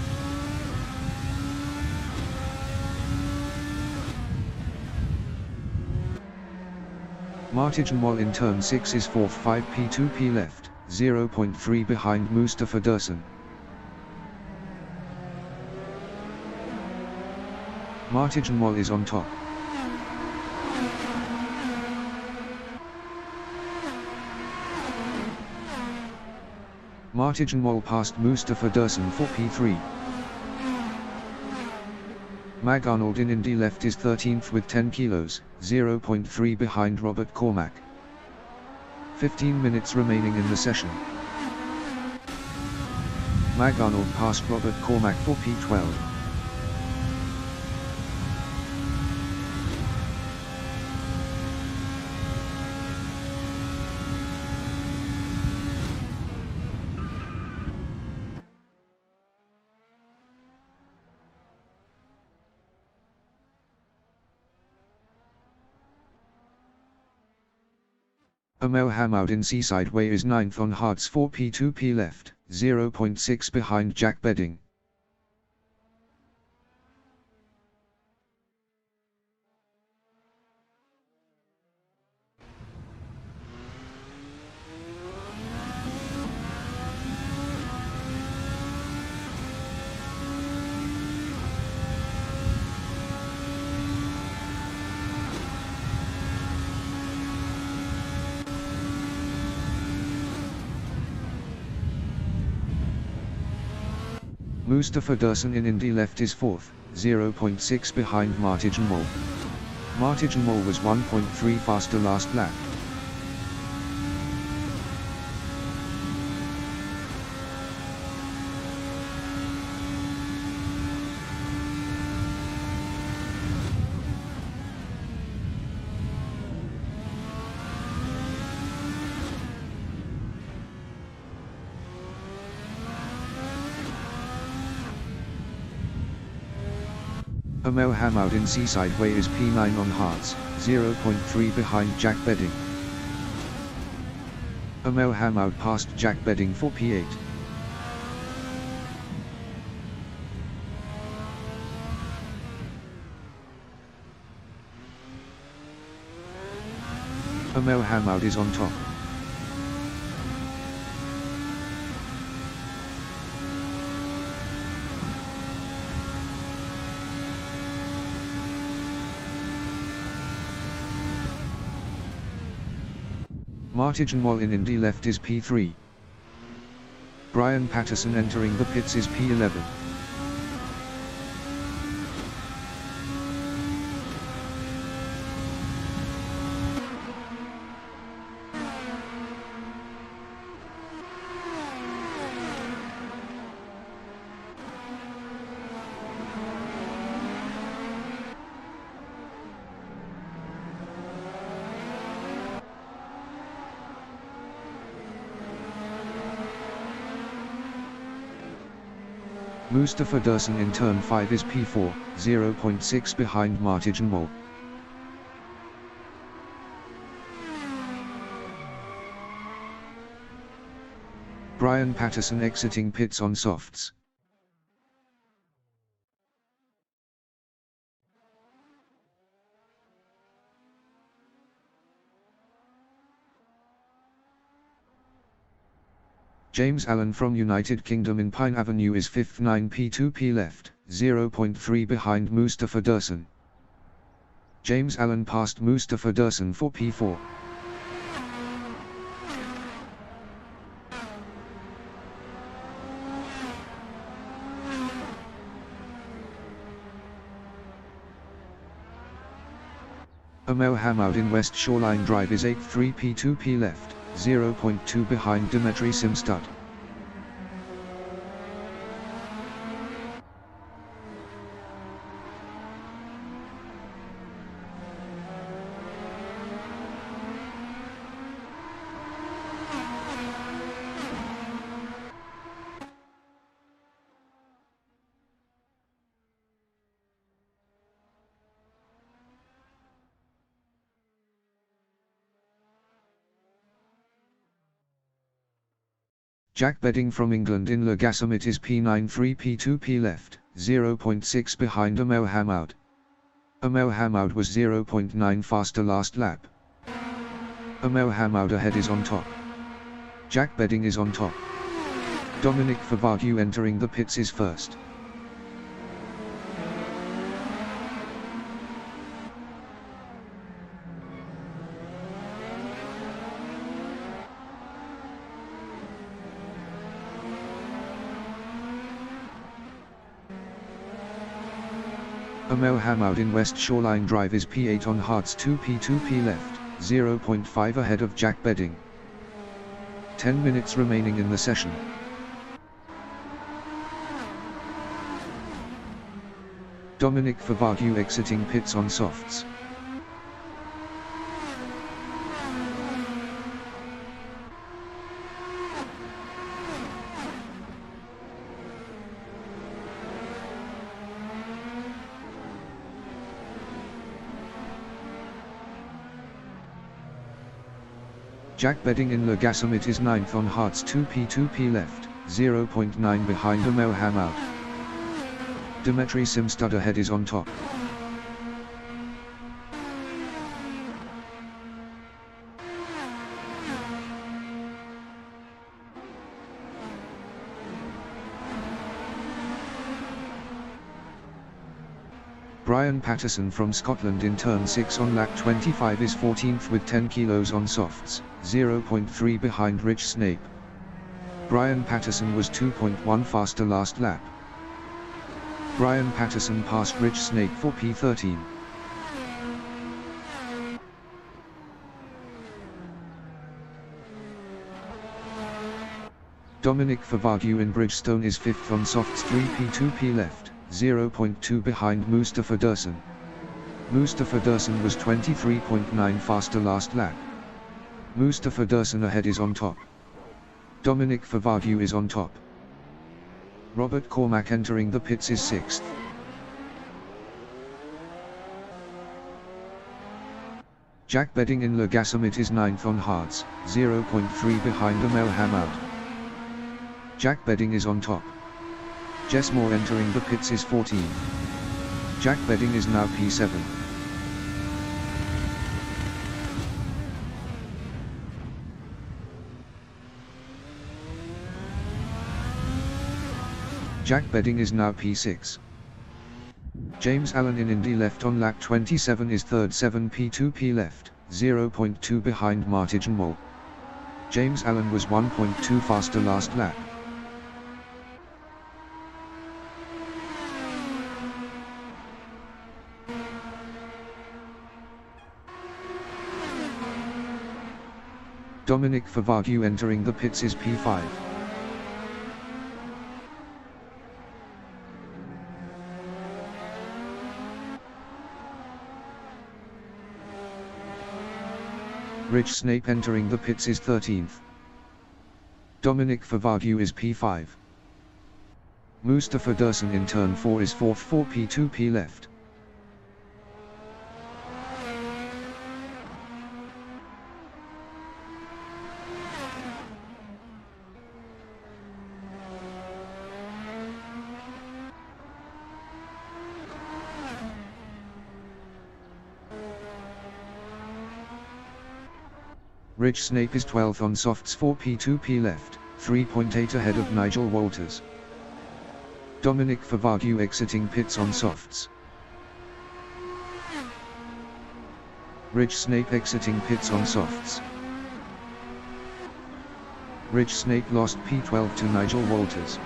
Martijan Mol in turn 6 is 4th 5 P2 left, 0.3 behind Mustafa Dursun. Martijan Mol is on top. Martijan Mol passed Mustafa Dursun for P3. Mag Arnold in Indy left is 13th with 10 kilos, 0.3 behind Robert Cormack. 15 minutes remaining in the session. Mag Arnold passed Robert Cormack for P12. Amel Hamoud in Seaside Way is 9th on hards 4 P2 left, 0.6 behind Jack Bedding. Mustafa Dursun in Indy left is 4th, 0.6 behind Martijan Mol. Martijan Mol was 1.3 faster last lap. Amel Hamoud in Seaside Way is P9 on hards, 0.3 behind Jack Bedding. Amel Hamoud passed Jack Bedding for P8. Amel Hamoud is on top. Martijan Mol in Indy left is P3. Brian Patterson entering the pits is P11. Mustafa Dursun in turn 5 is P4, 0.6 behind Martijan Mol. Brian Patterson exiting pits on softs. James Allen from United Kingdom in Pine Avenue is 5th 9 P2 left, 0.3 behind Mustafa Dursun. James Allen passed Mustafa Dursun for P4. Amel Hamoud in West Shoreline Drive is 8th 3 P2 left, 0.2 behind Dimitri Simstad. Jack Bedding from England in Le Gassumet is P93 P2 left, 0.6 behind Amel Hammoud. Amel Hammoud was 0.9 faster last lap. Amel Hammoud ahead is on top. Jack Bedding is on top. Dominic Favagyu entering the pits is first. Amel Hammoud in West Shoreline Drive is P8 on hards 2 P2 left, 0.5 ahead of Jack Bedding. 10 minutes remaining in the session. Dominic Favagyu exiting pits on softs. Jack Bedding in Le Gassumet is 9th on hards 2 P2 left, 0.9 behind Amel Hammoud. Dimitri Simstud ahead is on top. Brian Patterson from Scotland in turn 6 on lap 25 is 14th with 10 kilos on softs, 0.3 behind Rich Snape. Brian Patterson was 2.1 faster last lap. Brian Patterson passed Rich Snape for P13. Dominic Favagyu in Bridgestone is 5th on softs 3 P2 left, 0.2 behind Mustafa Dursun. Mustafa Dursun was 23.9 faster last lap. Mustafa Dursun ahead is on top. Dominic Favagyu is on top. Robert Cormack entering the pits is 6th. Jack Bedding in Le Gassumet is 9th on hards, 0.3 behind Amel Hammoud. Jack Bedding is on top. Jess Moore entering the pits is 14. Jack Bedding is now P7. Jack Bedding is now P6. James Allen in Indy left on lap 27 is 3rd 7 P2 left, 0.2 behind Martijn Mol. James Allen was 1.2 faster last lap. Dominic Favagyu entering the pits is P5. Rich Snape entering the pits is 13th. Dominic Favagyu is P5. Mustafa Dursun in turn 4 is 4th for P2 left. Rich Snape is 12th on softs for P2 left, 3.8 ahead of Nigel Walters. Dominic Favagyu exiting pits on softs. Rich Snape exiting pits on softs. Rich Snape lost P12 to Nigel Walters.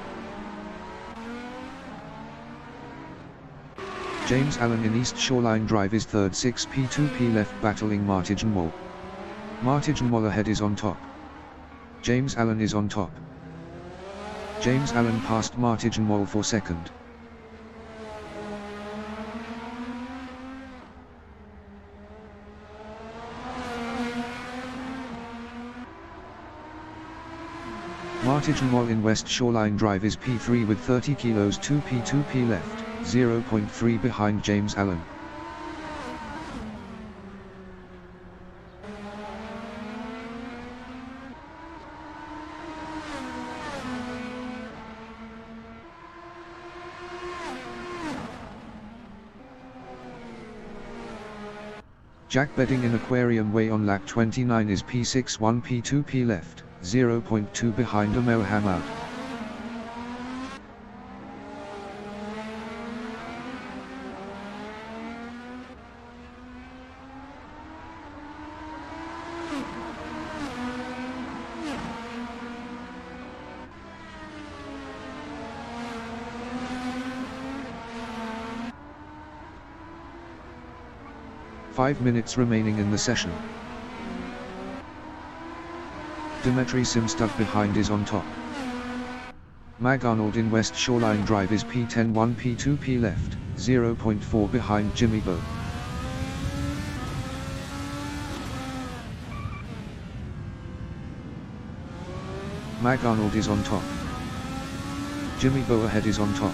James Allen in East Shoreline Drive is 3rd 6 P2 left battling Martijn Mol. Martijn Mol ahead is on top. James Allen is on top. James Allen passed Martijn Mol for 2nd. Martijn Mol in West Shoreline Drive is P3 with 30 kilos 2 P2 left, 0.3 behind James Allen. Jack Bedding in Aquarium Way on lap 29 is P6 1 P2 P left, 0.2 behind Moham out. Five minutes remaining in the session. Dimitri Simstad behind is on top. Mag Arnold in West Shoreline Drive is P10 1 P2 P left, 0.4 behind Jimmy Bo. Mag Arnold is on top. Jimmy Bo ahead is on top.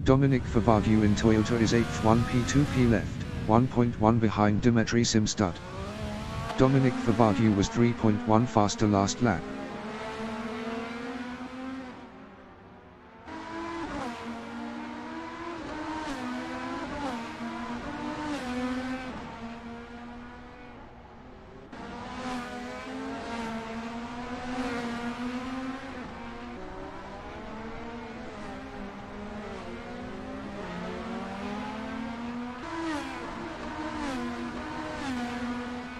Dominic Favagyu in Toyota is 8th 1 P2 P left, 1.1 behind Dimitri Simstad. Dominic Favagyu was 3.1 faster last lap.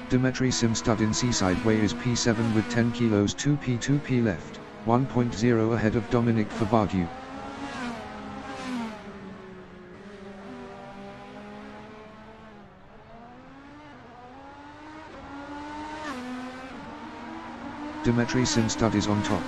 Dimitri Simstad in Seaside Way is P7 with 10 kilos 2 P2 P left, 1.0 ahead of Dominic Favagyu. Dimitri Simstad is on top.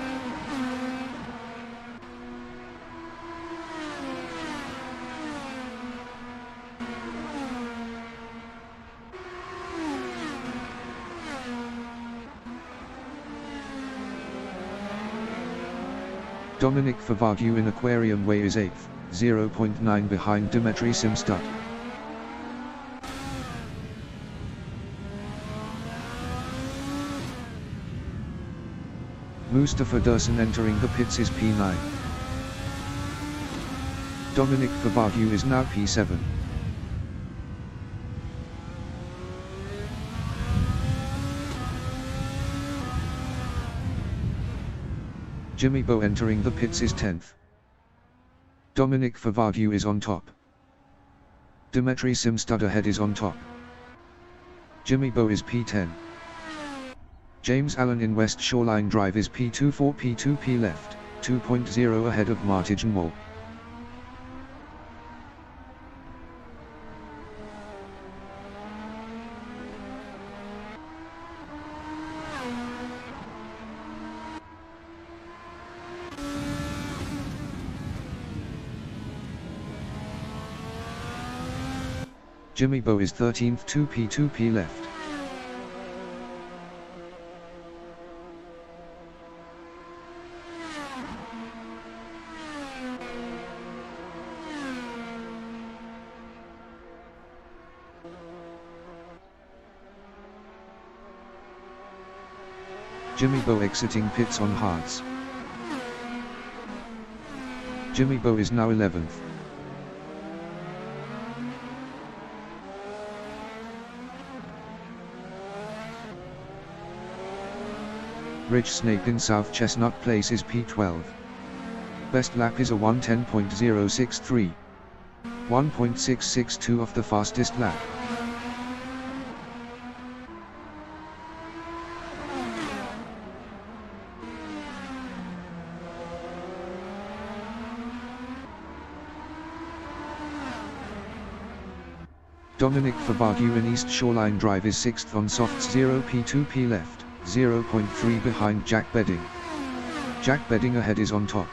Dominic Favagyu in Aquarium Way is 8th, 0.9 behind Dimitri Simstad. Mustafa Dursun entering the pits is P9. Dominic Favagyu is now P7. Jimmy Bo entering the pits is 10th. Dominic Favagyu is on top. Dimitri Simstad ahead is on top. Jimmy Bo is P10. James Allen in West Shoreline Drive is P2 4 P2 P left, 2.0 ahead of Martin Wall. Jimmy Bo is 13th 2 P2 P left. Jimmy Bo exiting pits on hards. Jimmy Bo is now 11th. Rich Snake in South Chestnut Place is P12. Best lap is a 1:10.063. 1.662 off the fastest lap. Dominic Favagyu in East Shoreline Drive is 6th on softs 0 P2 P left, 0.3 behind Jack Bedding. Jack Bedding ahead is on top.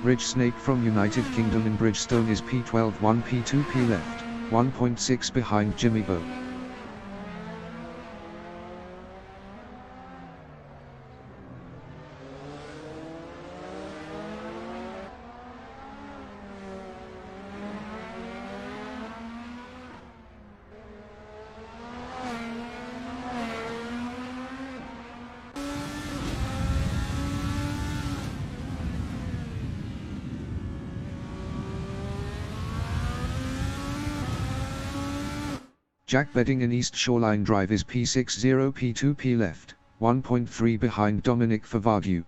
Ridge Snake from United Kingdom in Bridgestone is P12 1P2P left, 1.6 behind Jimmy Bowe. Jack Bedding in East Shoreline Drive is P60 P2P left, 1.3 behind Dominic Favagyu.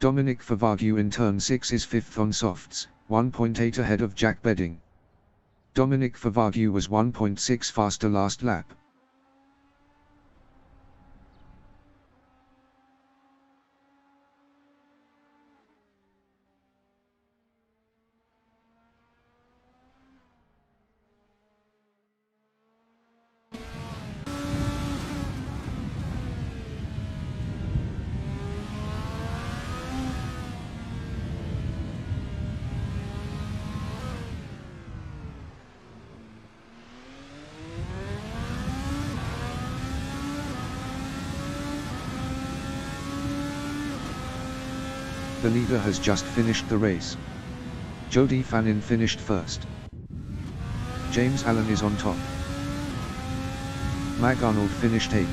Dominic Favagyu in turn 6 is 5th on softs, 1.8 ahead of Jack Bedding. Dominic Favagyu was 1.6 faster last lap. The leader has just finished the race. Jody Fannin finished first. James Allen is on top. Mag Arnold finished 8th.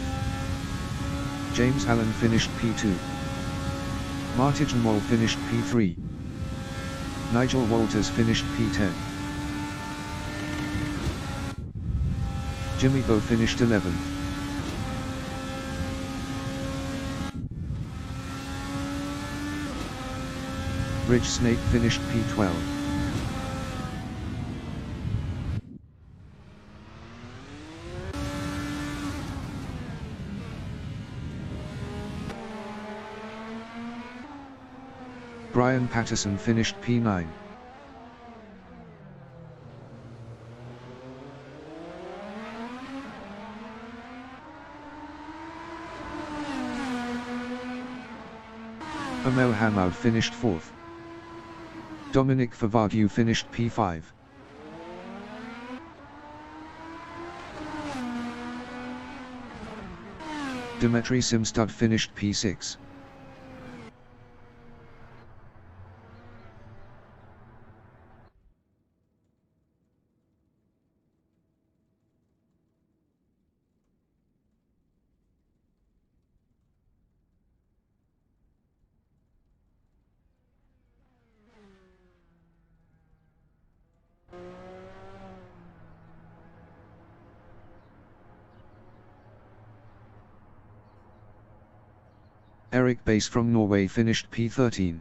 James Allen finished P2. Martin Moll finished P3. Nigel Walters finished P10. Jimmy Bowe finished 11th. Ridge Snake finished P12. Brian Patterson finished P9. Amel Hammoud finished 4th. Dominic Favagyu finished P5. Dimitri Simstad finished P6. Eric Bass from Norway finished P13.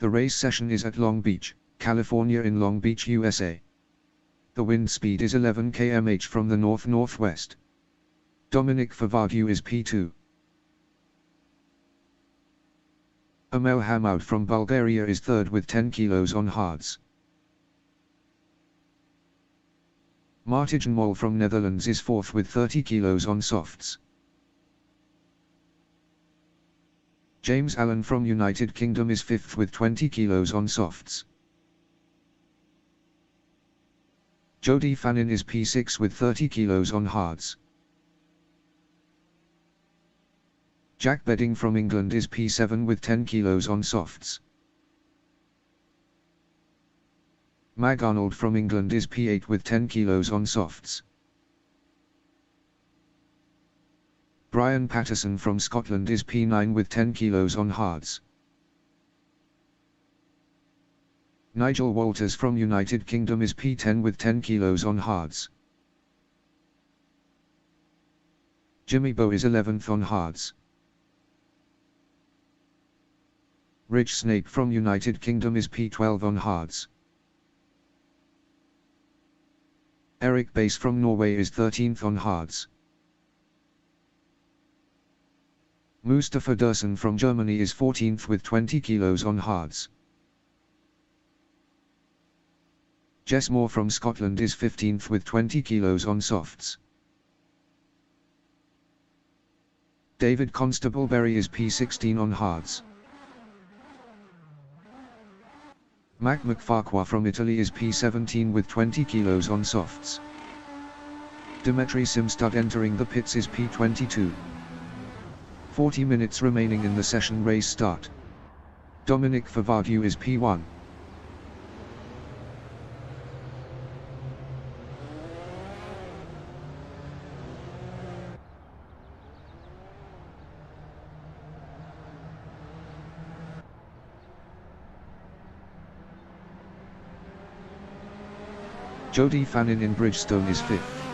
The race session is at Long Beach, California in Long Beach, USA. The wind speed is 11 km/h from the north-northwest. Dominic Favagio is P2. Amel Hamoud from Bulgaria is third with 10 kilos on hards. Martijn Mol from Netherlands is fourth with 30 kilos on softs. James Allen from United Kingdom is fifth with 20 kilos on softs. Jody Fannin is P6 with 30 kilos on hards. Jack Bedding from England is P7 with 10 kilos on softs. Mag Arnold from England is P8 with 10 kilos on softs. Brian Patterson from Scotland is P9 with 10 kilos on hards. Nigel Walters from United Kingdom is P10 with 10 kilos on hards. Jimmy Bowe is 11th on hards. Rich Snape from United Kingdom is P12 on hards. Eric Bass from Norway is 13th on hards. Mustafa Dursun from Germany is 14th with 20 kilos on hards. Jess Moore from Scotland is 15th with 20 kilos on softs. David Constableberry is P16 on hards. Mac McFarquhar from Italy is P17 with 20 kilos on softs. Dimitri Simstad entering the pits is P22. 40 minutes remaining in the session. Race start. Dominic Favagio is P1. Jody Fannin in Bridgestone is 5th.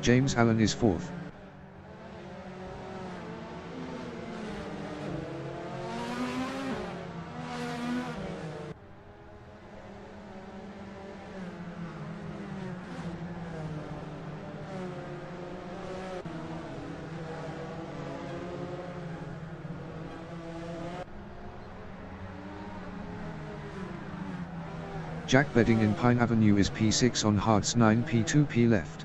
James Allen is 4th. Jack Bedding in Pine Avenue is P6 on hards, 9 P2 P left.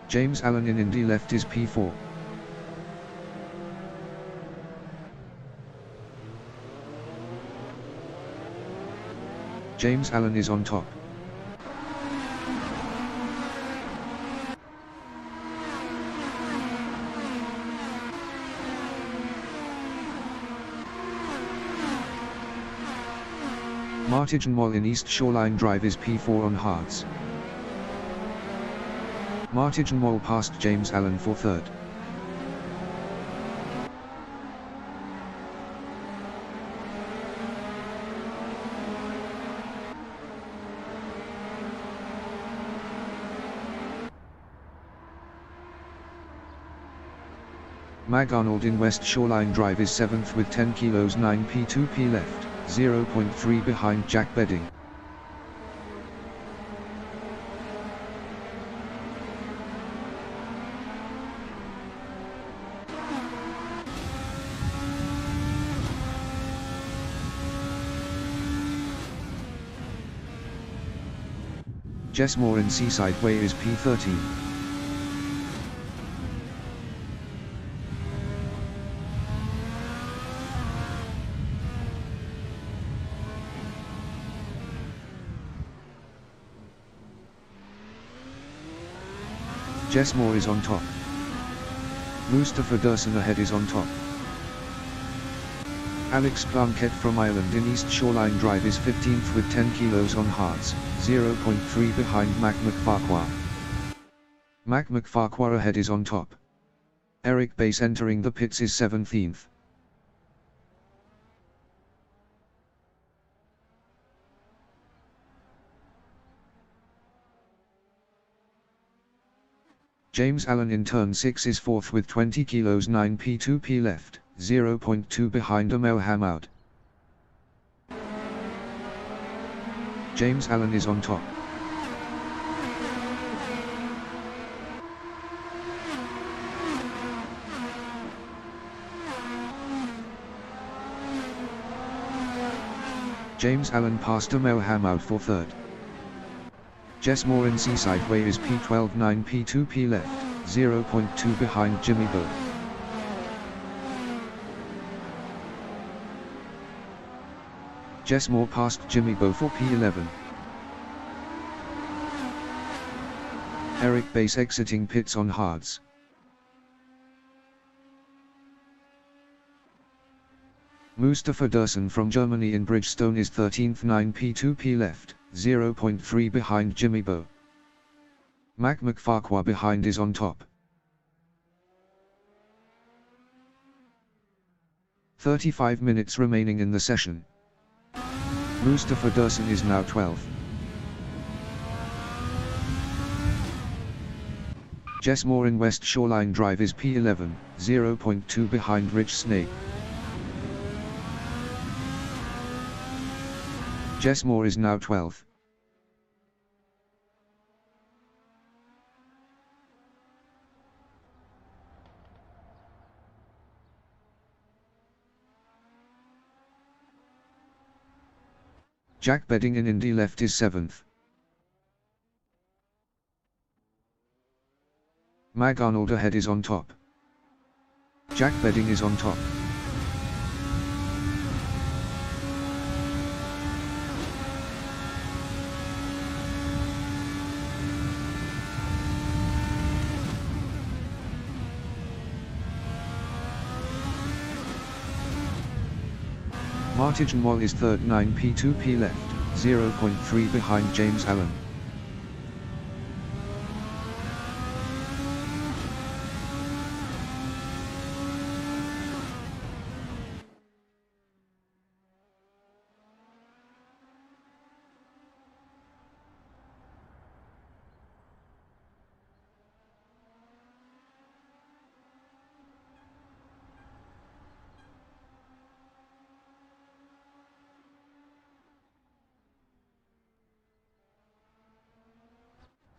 James Allen in Indy left is P4. James Allen is on top. Martijn Mol in East Shoreline Drive is P4 on hards. Martijn Mol passed James Allen for third. Mag Arnold in West Shoreline Drive is 7th with 10 kilos, 9 P2 P left, 0.3 behind Jack Bedding. Jess Moore in Seaside Way is P13. Jess Moore is on top. Mustafa Dursun ahead is on top. Alex Plunkett from Ireland in East Shoreline Drive is 15th with 10 kilos on hards, 0.3 behind Mac McFarquhar. Mac McFarquhar ahead is on top. Eric Bass entering the pits is 17th. James Allen in turn 6 is 4th with 20 kilos 9 P2P left, 0.2 behind Amel Hammoud. James Allen is on top. James Allen passed Amel Hammoud for third. Jess Moore in Seaside Way is P12 9 P2P left, 0.2 behind Jimmy Bowe. Jess Moore passed Jimmy Bowe for P11. Eric Bass exiting pits on hards. Mustafa Dursun from Germany in Bridgestone is 13th 9 P2P left, 0.3 behind Jimmy Bowe. Mac McFarquhar behind is on top. 35 minutes remaining in the session. Mustafa Dursun is now 12th. Jess Moore in West Shoreline Drive is P11, 0.2 behind Rich Snape. Jess Moore is now 12th. Jack Bedding in Indy left is 7th. Mag Arnold ahead is on top. Jack Bedding is on top. Martin Moll is third 9 P2P left, 0.3 behind James Allen.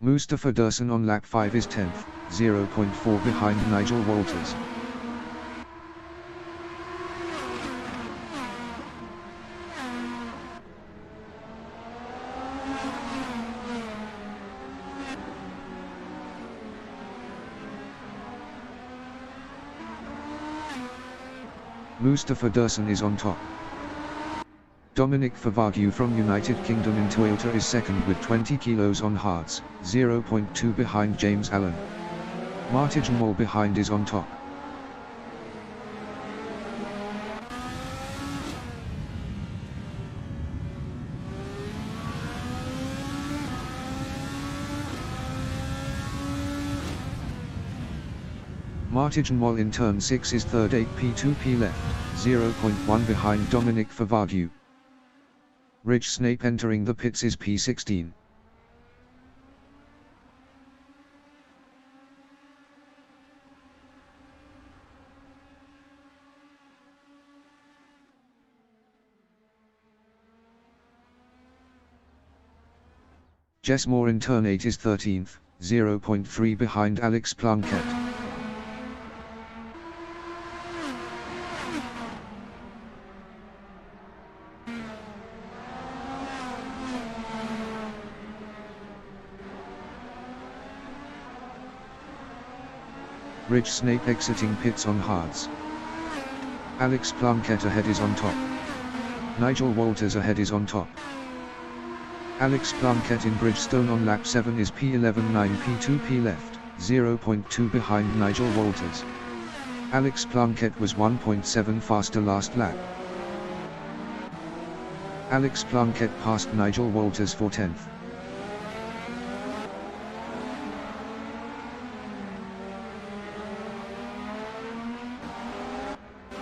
Mustafa Dursun on lap 5 is 10th, 0.4 behind Nigel Walters. Mustafa Dursun is on top. Dominic Favagyu from United Kingdom in Toyota is second with 20 kilos on hards, 0.2 behind James Allen. Martin Moll behind is on top. Martin Moll in turn 6 is third 8 P2P left, 0.1 behind Dominic Favagyu. Rich Snape entering the pits is P16. Jess Moore in turn 8 is 13th, 0.3 behind Alex Plunkett. Rich Snape exiting pits on hards. Alex Plunkett ahead is on top. Nigel Walters ahead is on top. Alex Plunkett in Bridgestone on lap 7 is P11.9 P2 P left, 0.2 behind Nigel Walters. Alex Plunkett was 1.7 faster last lap. Alex Plunkett passed Nigel Walters for 10th.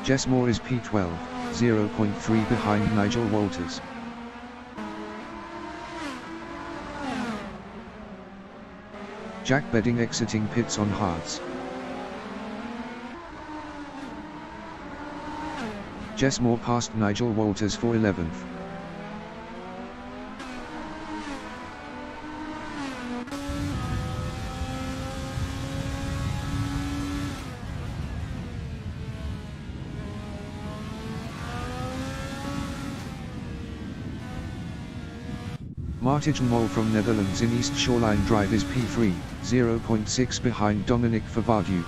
Jess Moore is P12, 0.3 behind Nigel Walters. Jack Bedding exiting pits on hards. Jess Moore passed Nigel Walters for 11th. Martijn Mol from Netherlands in East Shoreline Drive is P3, 0.6 behind Dominic Favadu.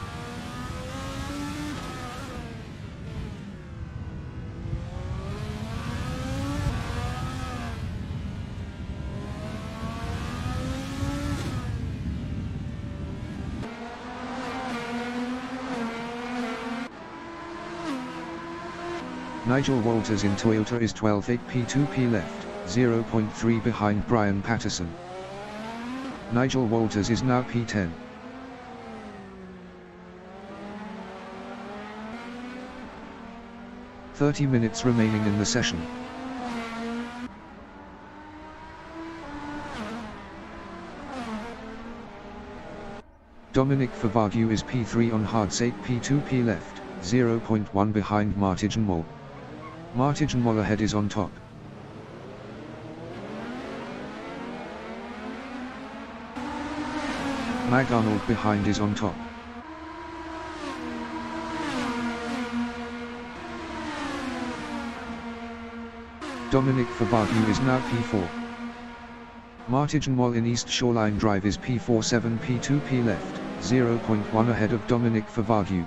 Nigel Walters in Toyota is 12th, 8 P2P left, 0.3 behind Brian Patterson. Nigel Walters is now P10. "30 minutes remaining in the session. Dominic Favadu is P3 on hards, 8 P2P left, 0.1 behind Martijn Mol. Martijn Mol ahead is on top. Mag Arnold behind is on top. Dominic Favadu is now P4. Martijn Mol in East Shoreline Drive is P4, 7 P2P left, 0.1 ahead of Dominic Favadu.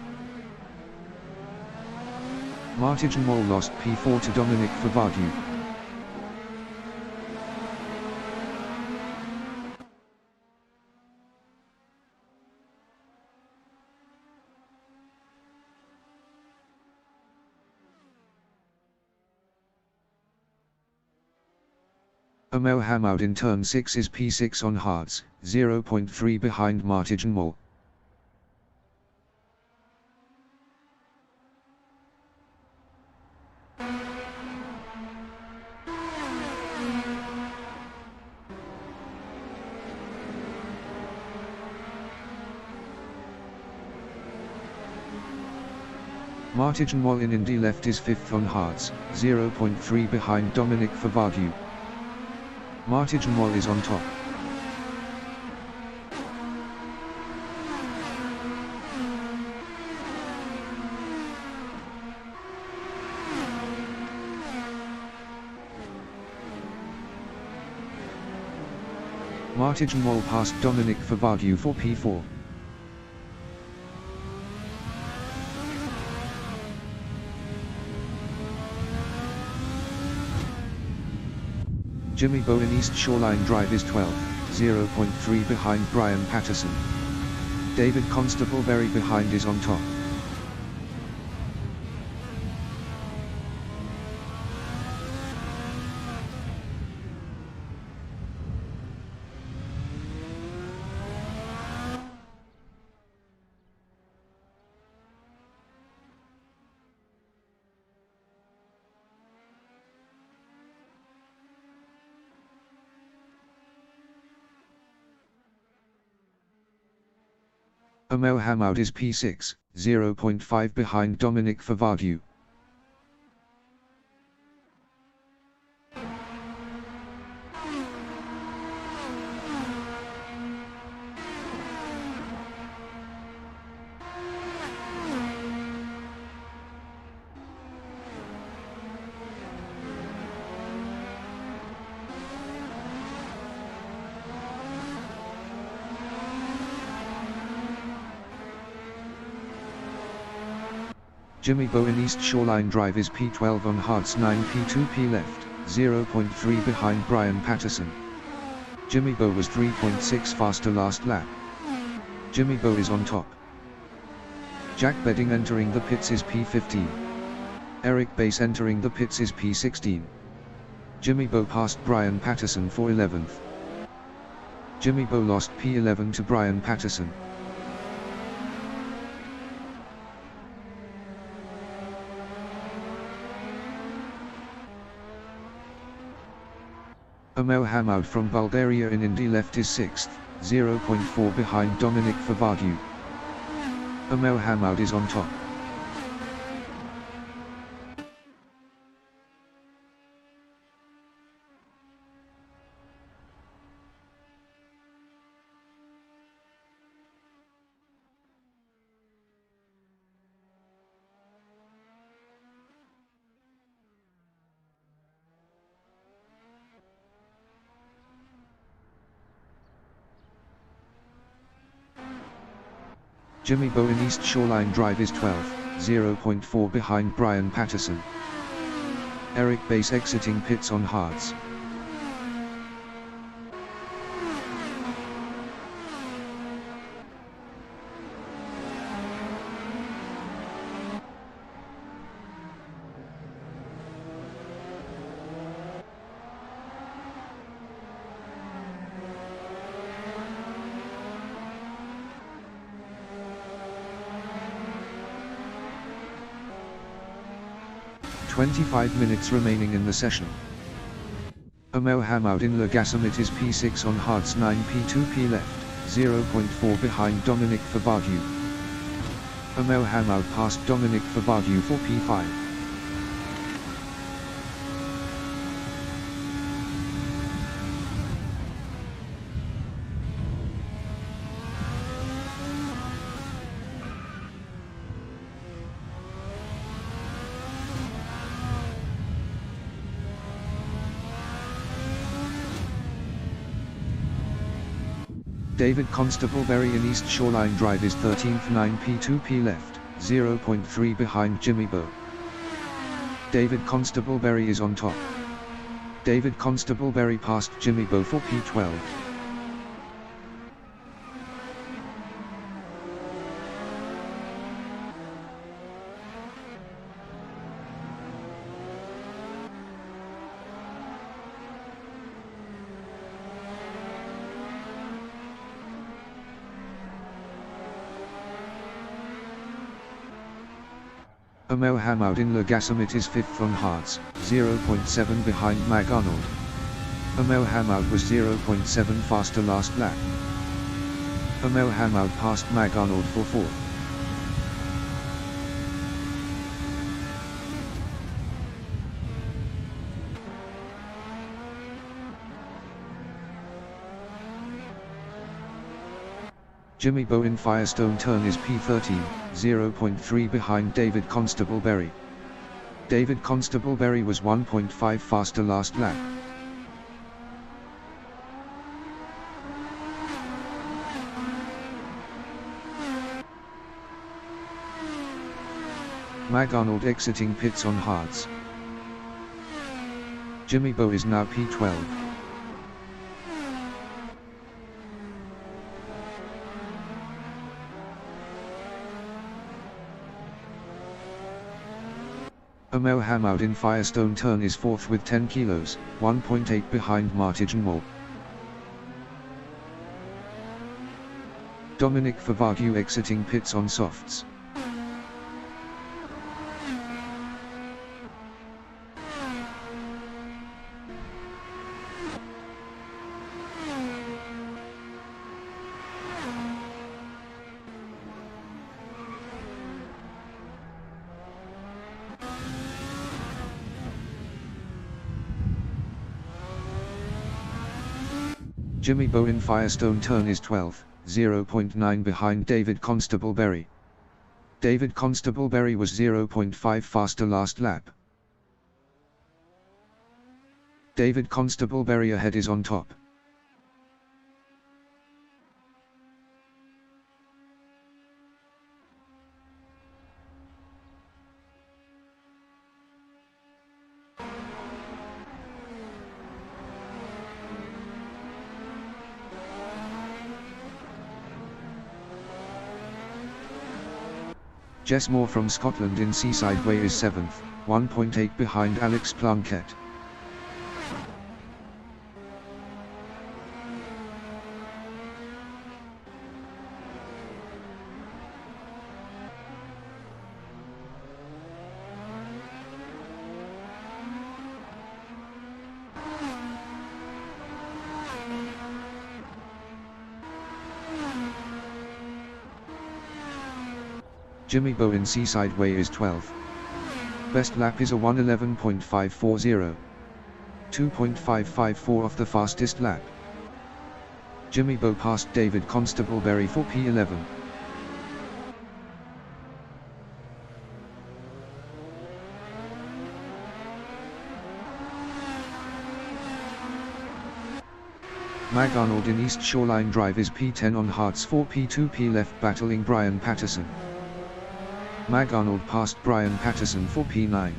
Martijn Mol lost P4 to Dominic Favadu. Amel Hamoud in turn 6 is P6 on hards, 0.3 behind Martijn Mol. Martijn Mol in Indy left is 5th on hards, 0.3 behind Dominic Favadu. Martijn Mol is on top. Martijn Mol passed Dominic Favadu for P4. Jimmy Bowe in East Shoreline Drive is 12th, 0.3 behind Brian Patterson. David Constable very behind is on top. Amel Hamoud is P6, 0.5 behind Dominic Favadu. Jimmy Bowe in East Shoreline Drive is P12 on hards 9 P2P left, 0.3 behind Brian Patterson. Jimmy Bowe was 3.6 faster last lap. Jimmy Bowe is on top. Jack Bedding entering the pits is P15. Eric Bass entering the pits is P16. Jimmy Bowe passed Brian Patterson for 11th. Jimmy Bowe lost P11 to Brian Patterson. Amel Hamoud from Bulgaria in Indy left is 6th, 0.4 behind Dominic Favardou. Amel Hamoud is on top. Jimmy Bowe in East Shoreline Drive is 12th, 0.4 behind Brian Patterson. Eric Bass exiting pits on hards. "25 minutes remaining in the session. Amel Hamoud in Le Gassamit is P6 on hards 9 P2P left, 0.4 behind Dominic Favardou. Amel Hamoud passed Dominic Favardou for P5. David Constable-Berry in East Shoreline Drive is 13th 9 P2P left, 0.3 behind Jimmy Bowe. David Constable-Berry is on top. David Constable-Berry passed Jimmy Bowe for P12. Amel Hamoud in Le Gassamit is 5th on hards, 0.7 behind Mag Arnold. Amel Hamoud was 0.7 faster last lap. Amel Hamoud passed Mag Arnold for 4th. Jimmy Bowe in Firestone Turn is P13, 0.3 behind David Constable-Berry. David Constable-Berry was 1.5 faster last lap. Mag Arnold exiting pits on hards. Jimmy Bowe is now P12. Amel Hamoud in Firestone Turn is 4th with 10 kilos, 1.8 behind Martijan Moore. Dominic Favardou exiting pits on softs. Jimmy Bowe in Firestone Turn is 12th, 0.9 behind David Constable-Berry. David Constable-Berry was 0.5 faster last lap. David Constable-Berry ahead is on top. Jess Moore from Scotland in Seaside Way is 7th, 1.8 behind Alex Plunkett. Jimmy Bowe in Seaside Way is 12th. Best lap is a 1:11.540. 2.554 off the fastest lap. Jimmy Bowe passed David Constableberry for P11. Mag Arnold in East Shoreline Drive is P10 on hards for P2 P left battling Brian Patterson. Mag Arnold passed Brian Patterson for P9.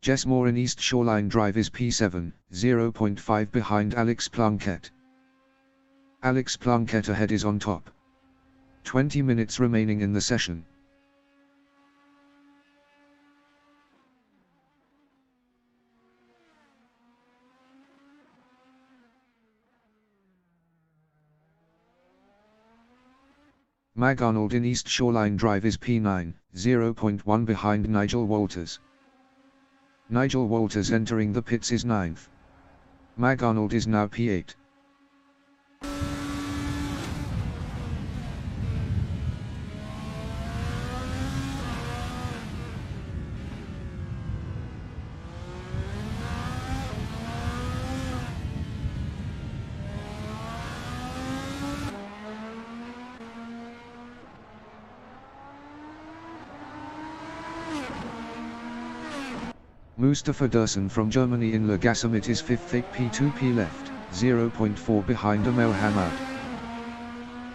Jess Moore in East Shoreline Drive is P7, 0.5 behind Alex Plunkett. Alex Plunkett ahead is on top. 20 minutes remaining in the session. Mag Arnold in East Shoreline Drive is P9, 0.1 behind Nigel Walters. Nigel Walters entering the pits is 9th. Mag Arnold is now P8. Mustafa Dursun from Germany in Le Gassamit is 5th, 8P2P left, 0.4 behind Amel Hamad.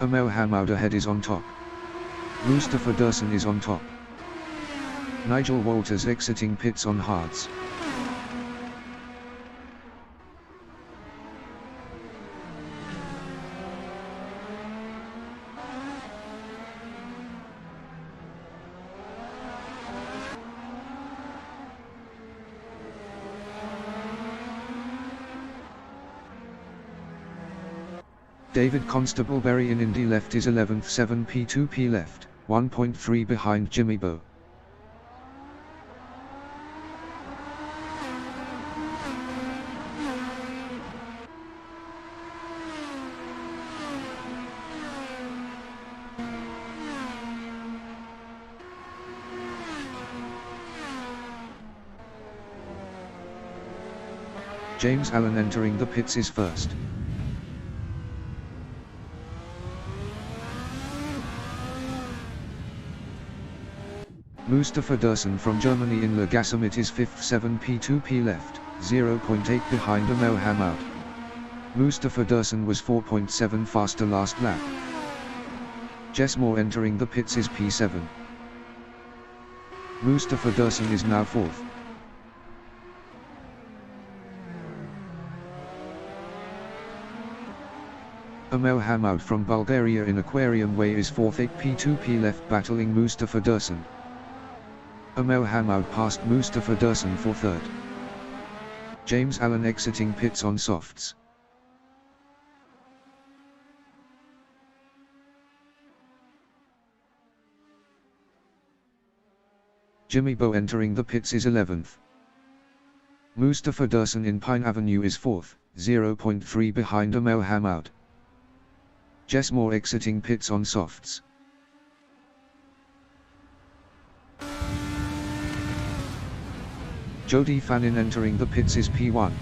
Amel Hamad ahead is on top. Mustafa Dursun is on top. Nigel Walters exiting pits on hards. David Constableberry in Indy left is 11th, 7P2P left, 1.3 behind Jimmy Bowe. James Allen entering the pits is first. Mustafa Dursun from Germany in Le Gassamit is 5th, 7P2P left, 0.8 behind Amel Hamad. Mustafa Dursun was 4.7 faster last lap. Jess Moore entering the pits is P7. Mustafa Dursun is now 4th. Amel Hamad from Bulgaria in Aquarium Way is 4th, 8P2P left battling Mustafa Dursun. Amel Hamad passed Mustafa Dursun for 3rd. James Allen exiting pits on softs. Jimmy Bowe entering the pits is 11th. Mustafa Dursun in Pine Avenue is 4th, 0.3 behind Amel Hamad. Jess Moore exiting pits on softs. Jody Fannin entering the pits is P1.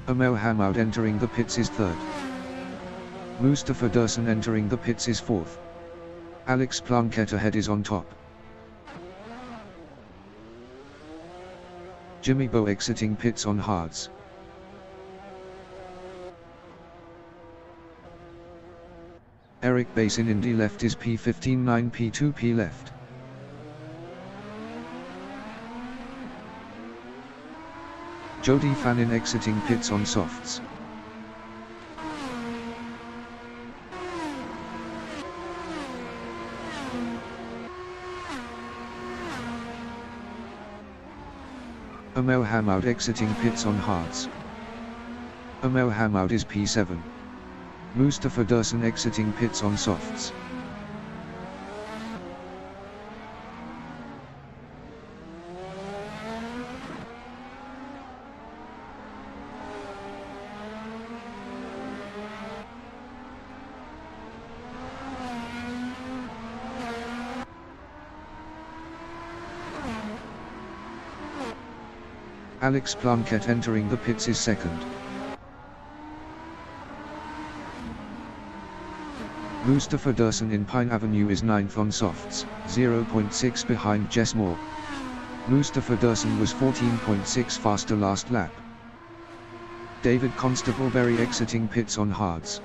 Emil Hammoud entering the pits is third. Mustafa Dursun entering the pits is fourth. Alex Plunkett ahead is on top. Jimmy Bowe exiting pits on hards. Eric Bass in Indy left is P15 9 P2 P left. Jody Fannin exiting pits on softs. Emil Hammoud exiting pits on hards. Emil Hammoud is P7. Mustafa Dursun exiting pits on softs. Alex Plunkett entering the pits is second. Mustafa Dursun in Pine Avenue is 9th on softs, 0.6 behind Jess Moore. Mustafa Dursun was 14.6 faster last lap. David Constableberry exiting pits on hards.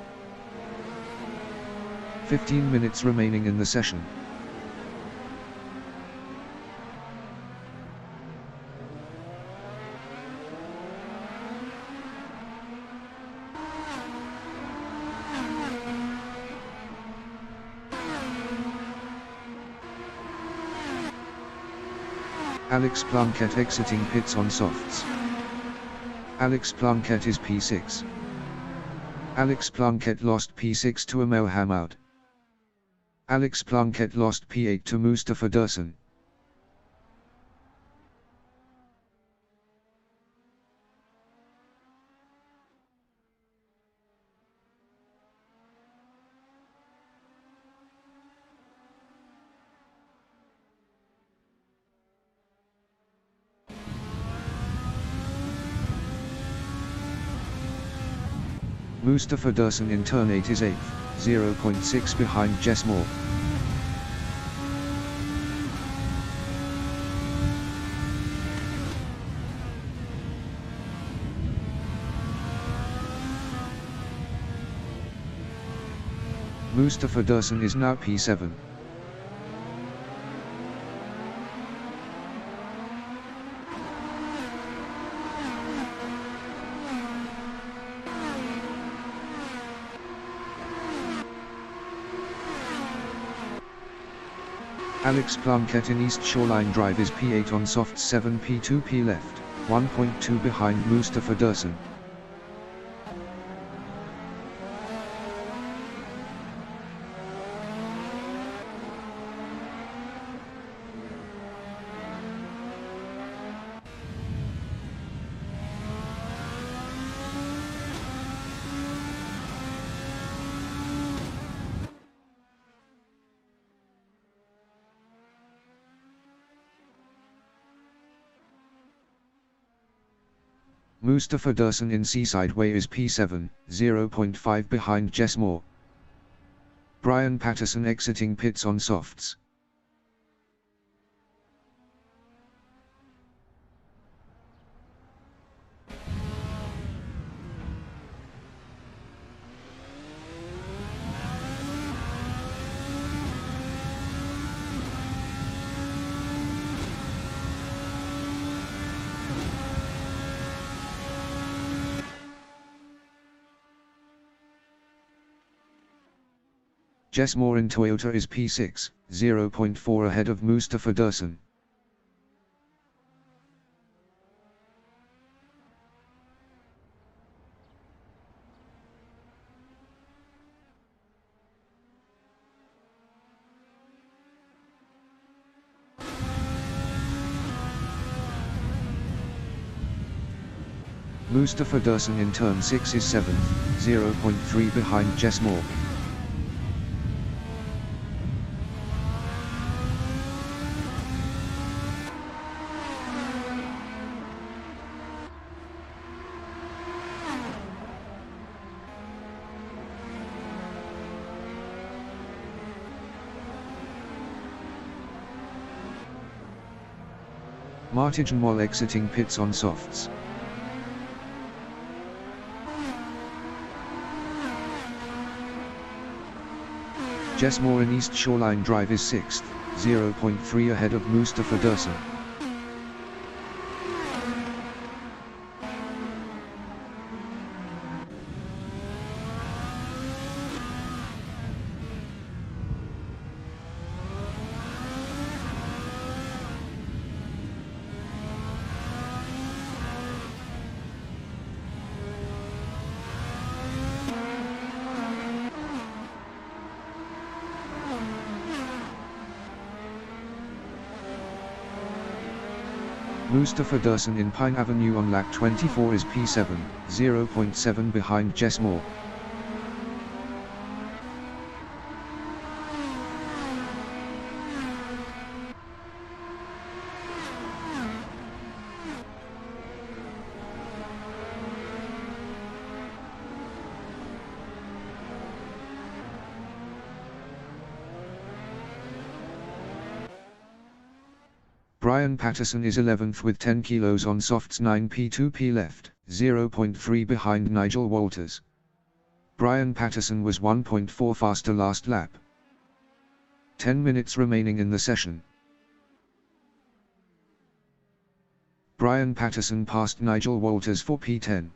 15 minutes remaining in the session. Alex Plunkett exiting pits on softs. Alex Plunkett is P6. Alex Plunkett lost P6 to Emil Hammoud. Alex Plunkett lost P8 to Mustafa Dursun. Mustafa Dursun in turn 8 is 8th, 0.6 behind Jess Moore. Mustafa Dursun is now P7. Alex Plunkett in East Shoreline Drive is P8 on softs 7 P2 P left, 1.2 behind Mustafa Dursun. Mustafa Dursun in Seaside Way is P7, 0.5 behind Jess Moore. Brian Patterson exiting pits on softs. Jess Moore in Toyota is P6, 0.4 ahead of Mustafa Dursun. Mustafa Dursun in turn 6 is 7th, 0.3 behind Jess Moore. Martijan while exiting pits on softs. Jess Moore in East Shoreline Drive is 6th, 0.3 ahead of Mustafa Dursun. Mustafa Dursun in Pine Avenue on lap 24 is P7, 0.7 behind Jess Moore. Brian Patterson is 11th with 10 kilos on softs, 9p2p left, 0.3 behind Nigel Walters. Brian Patterson was 1.4 faster last lap. 10 minutes remaining in the session. Brian Patterson passed Nigel Walters for P10.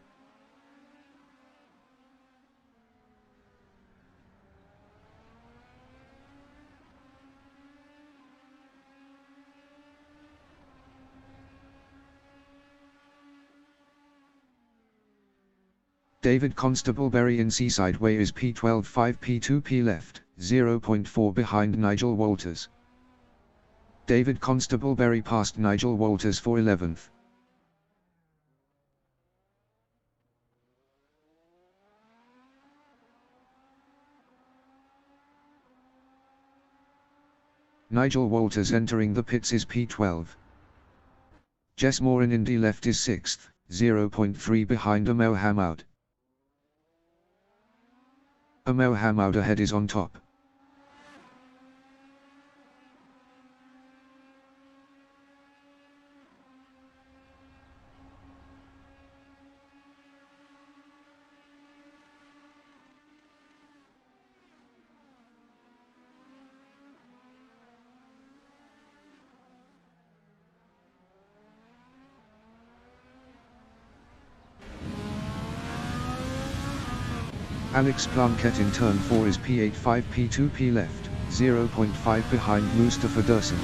David Constableberry in Seaside Way is P12, 5p2p left, 0.4 behind Nigel Walters. David Constableberry passed Nigel Walters for 11th. Nigel Walters entering the pits is P12. Jess Moore in Indy left is 6th, 0.3 behind Amel Hamoud. Amel Hamoud ahead is on top. Alex Plunkett in turn 4 is P8, 5p2p left, 0.5 behind Mustafa Dursun.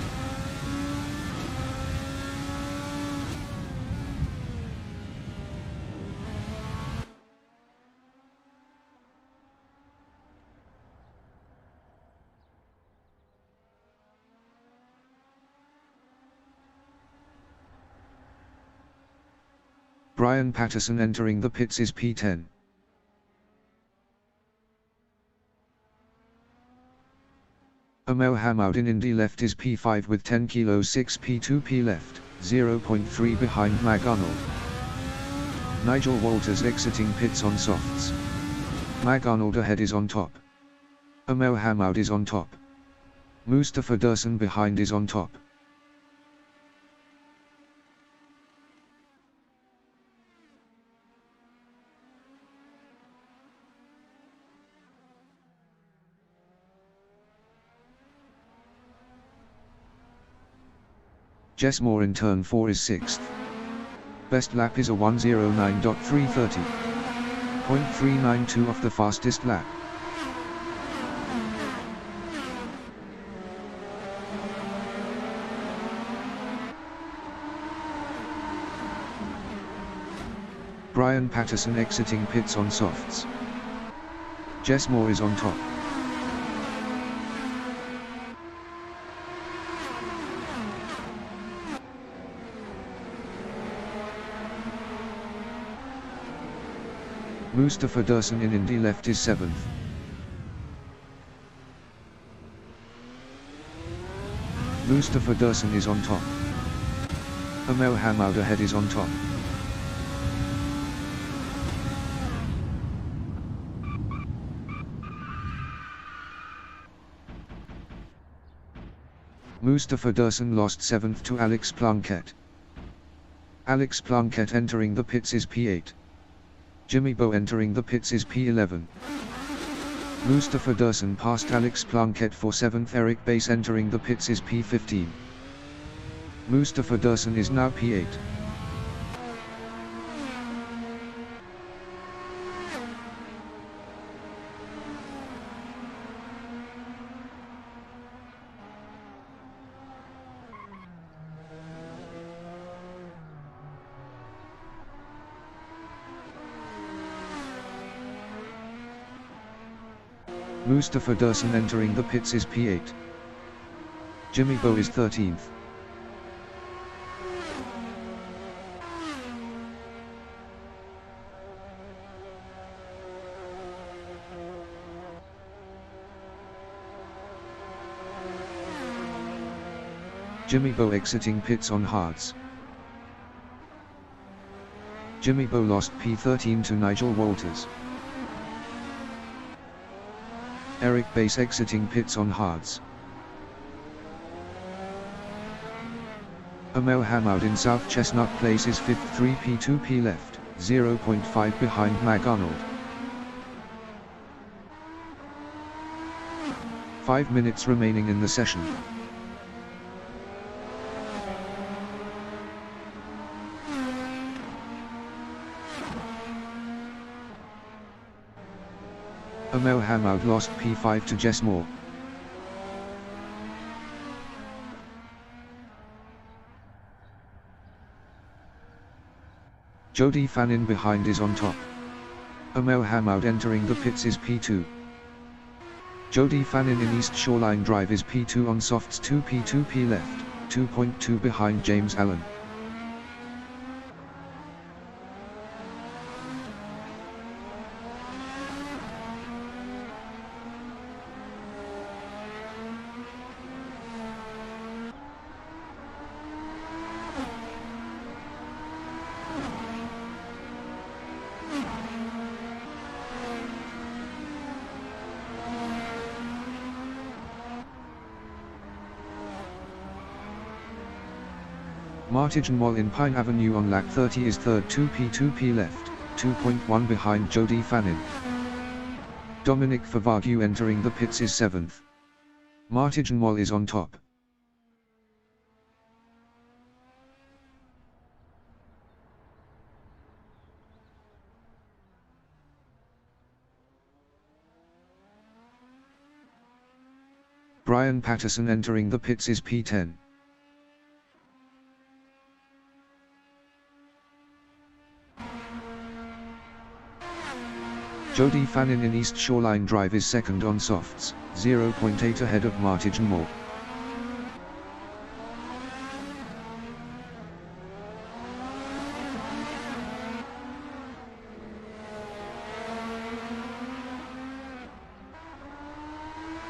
Brian Patterson entering the pits is P10. Amel Hamoud in Indy left is P5 with 10 kilos, 6p2p left, 0.3 behind Mag Arnold. Nigel Walters exiting pits on softs. Mag Arnold ahead is on top. Amel Hamoud is on top. Mustafa Dursun behind is on top. Jess Moore in turn 4 is 6th. Best lap is a 1:09.330. 0.392 off the fastest lap. Brian Patterson exiting pits on softs. Jess Moore is on top. Mustafa Dursun in Indy left is 7th. Mustafa Dursun is on top. Amel Hamoud ahead is on top. Mustafa Dursun lost 7th to Alex Plunkett. Alex Plunkett entering the pits is P8. Jimmy Bowe entering the pits is P11. Mustafa Dursun passed Alex Plunkett for 7th. Eric Bass entering the pits is P15. Mustafa Dursun is now P8. Mustafa Dursun entering the pits is P8. Jimmy Bowe is 13th. Jimmy Bowe exiting pits on hards. Jimmy Bowe lost P13 to Nigel Walters. Eric Bass exiting pits on hards. Amel Hammoud in South Chestnut Place is 5th. 3P2P left, 0.5 behind McArnold. 5 minutes remaining in the session. Amel Hammoud lost P5 to Jess Moore. Jody Fannin behind is on top. Amel Hammoud entering the pits is P2. Jody Fannin in East Shoreline Drive is P2 on softs. 2P2P left, 2.2 behind James Allen. Martijan Moll in Pine Avenue on lap 30 is 3rd. 2P2P left, 2.1 behind Jody Fannin. Dominic Favagyu entering the pits is 7th. Martijan Moll is on top. Brian Patterson entering the pits is P10. Jody Fannin in East Shoreline Drive is 2nd on softs, 0.8 ahead of Martijan Moll.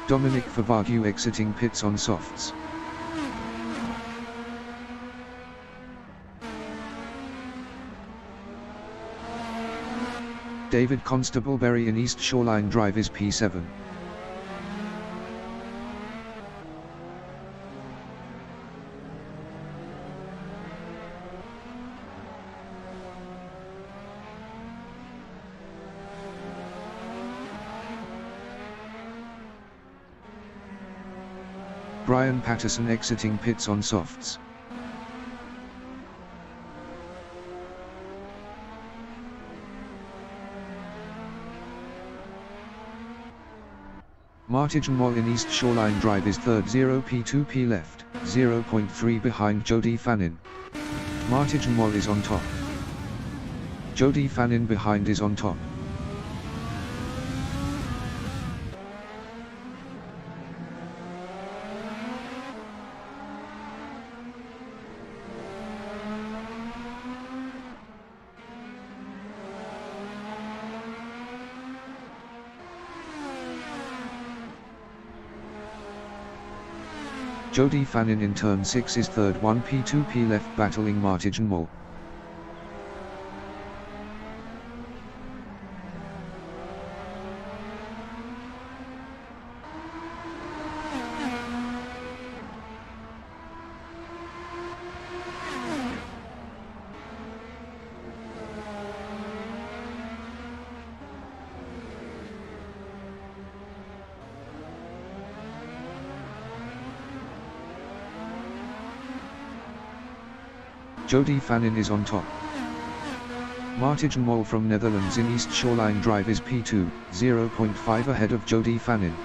Dominic Favagyu exiting pits on softs. David Constableberry in East Shoreline Drive is P7. Brian Patterson exiting pits on softs. Martijan Moll in East Shoreline Drive is 3rd. 0P2P left, 0.3 behind Jody Fannin. Martijan Moll is on top. Jody Fannin behind is on top. Jody Fannin in turn 6 is 3rd. 1P2P left battling Martijan Moll. Jody Fannin is on top. Martijn Mol from Netherlands in East Shoreline Drive is P2, 0.5 ahead of Jody Fannin.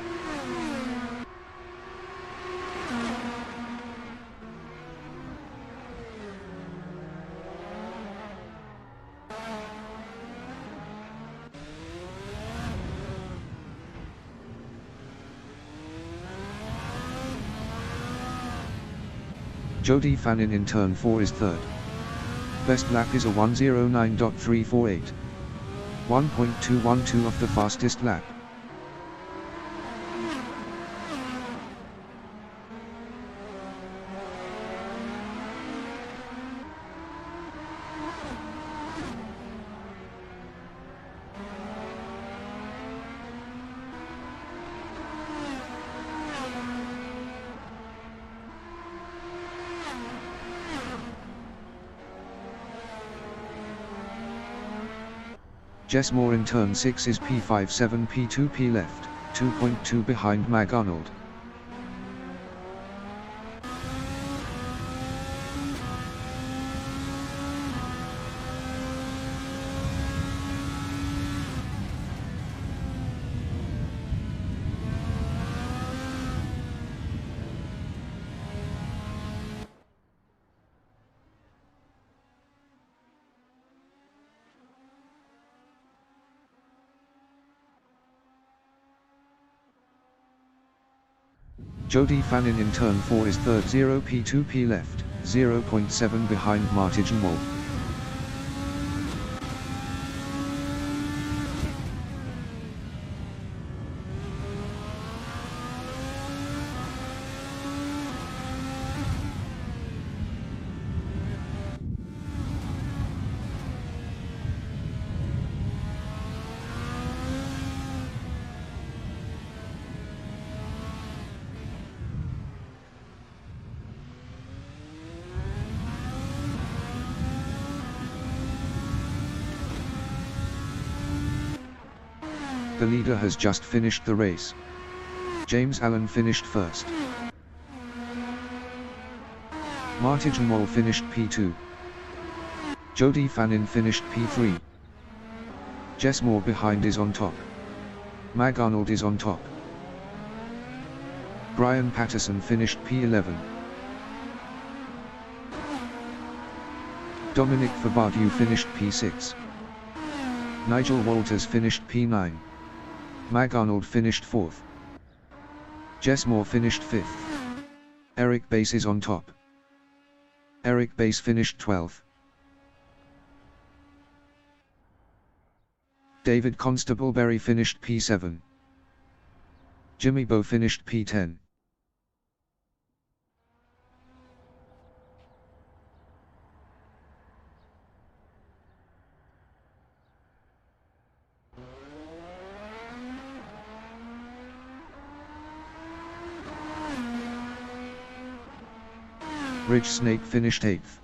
Jody Fannin in turn 4 is third. Best lap is a 1:09.348. 1.212 of the fastest lap. Jess Moore in turn 6 is P57 P2 left, 2.2 behind Mag Arnold. Jody Fannin in turn 4 is third, 0 P2 left, 0.7 behind Martijn Mol. The leader has just finished the race. James Allen finished first. Martijn Mol finished P2. Jody Fannin finished P3. Jess Moore behind is on top. Mag Arnold is on top. Brian Patterson finished P11. Dominic Fabardou finished P6. Nigel Walters finished P9. Mag Arnold finished 4th. Jess Moore finished 5th. Eric Bass is on top. Eric Bass finished 12th. David Constableberry finished P7. Jimmy Bowe finished P10. Rich Snake finished 8th.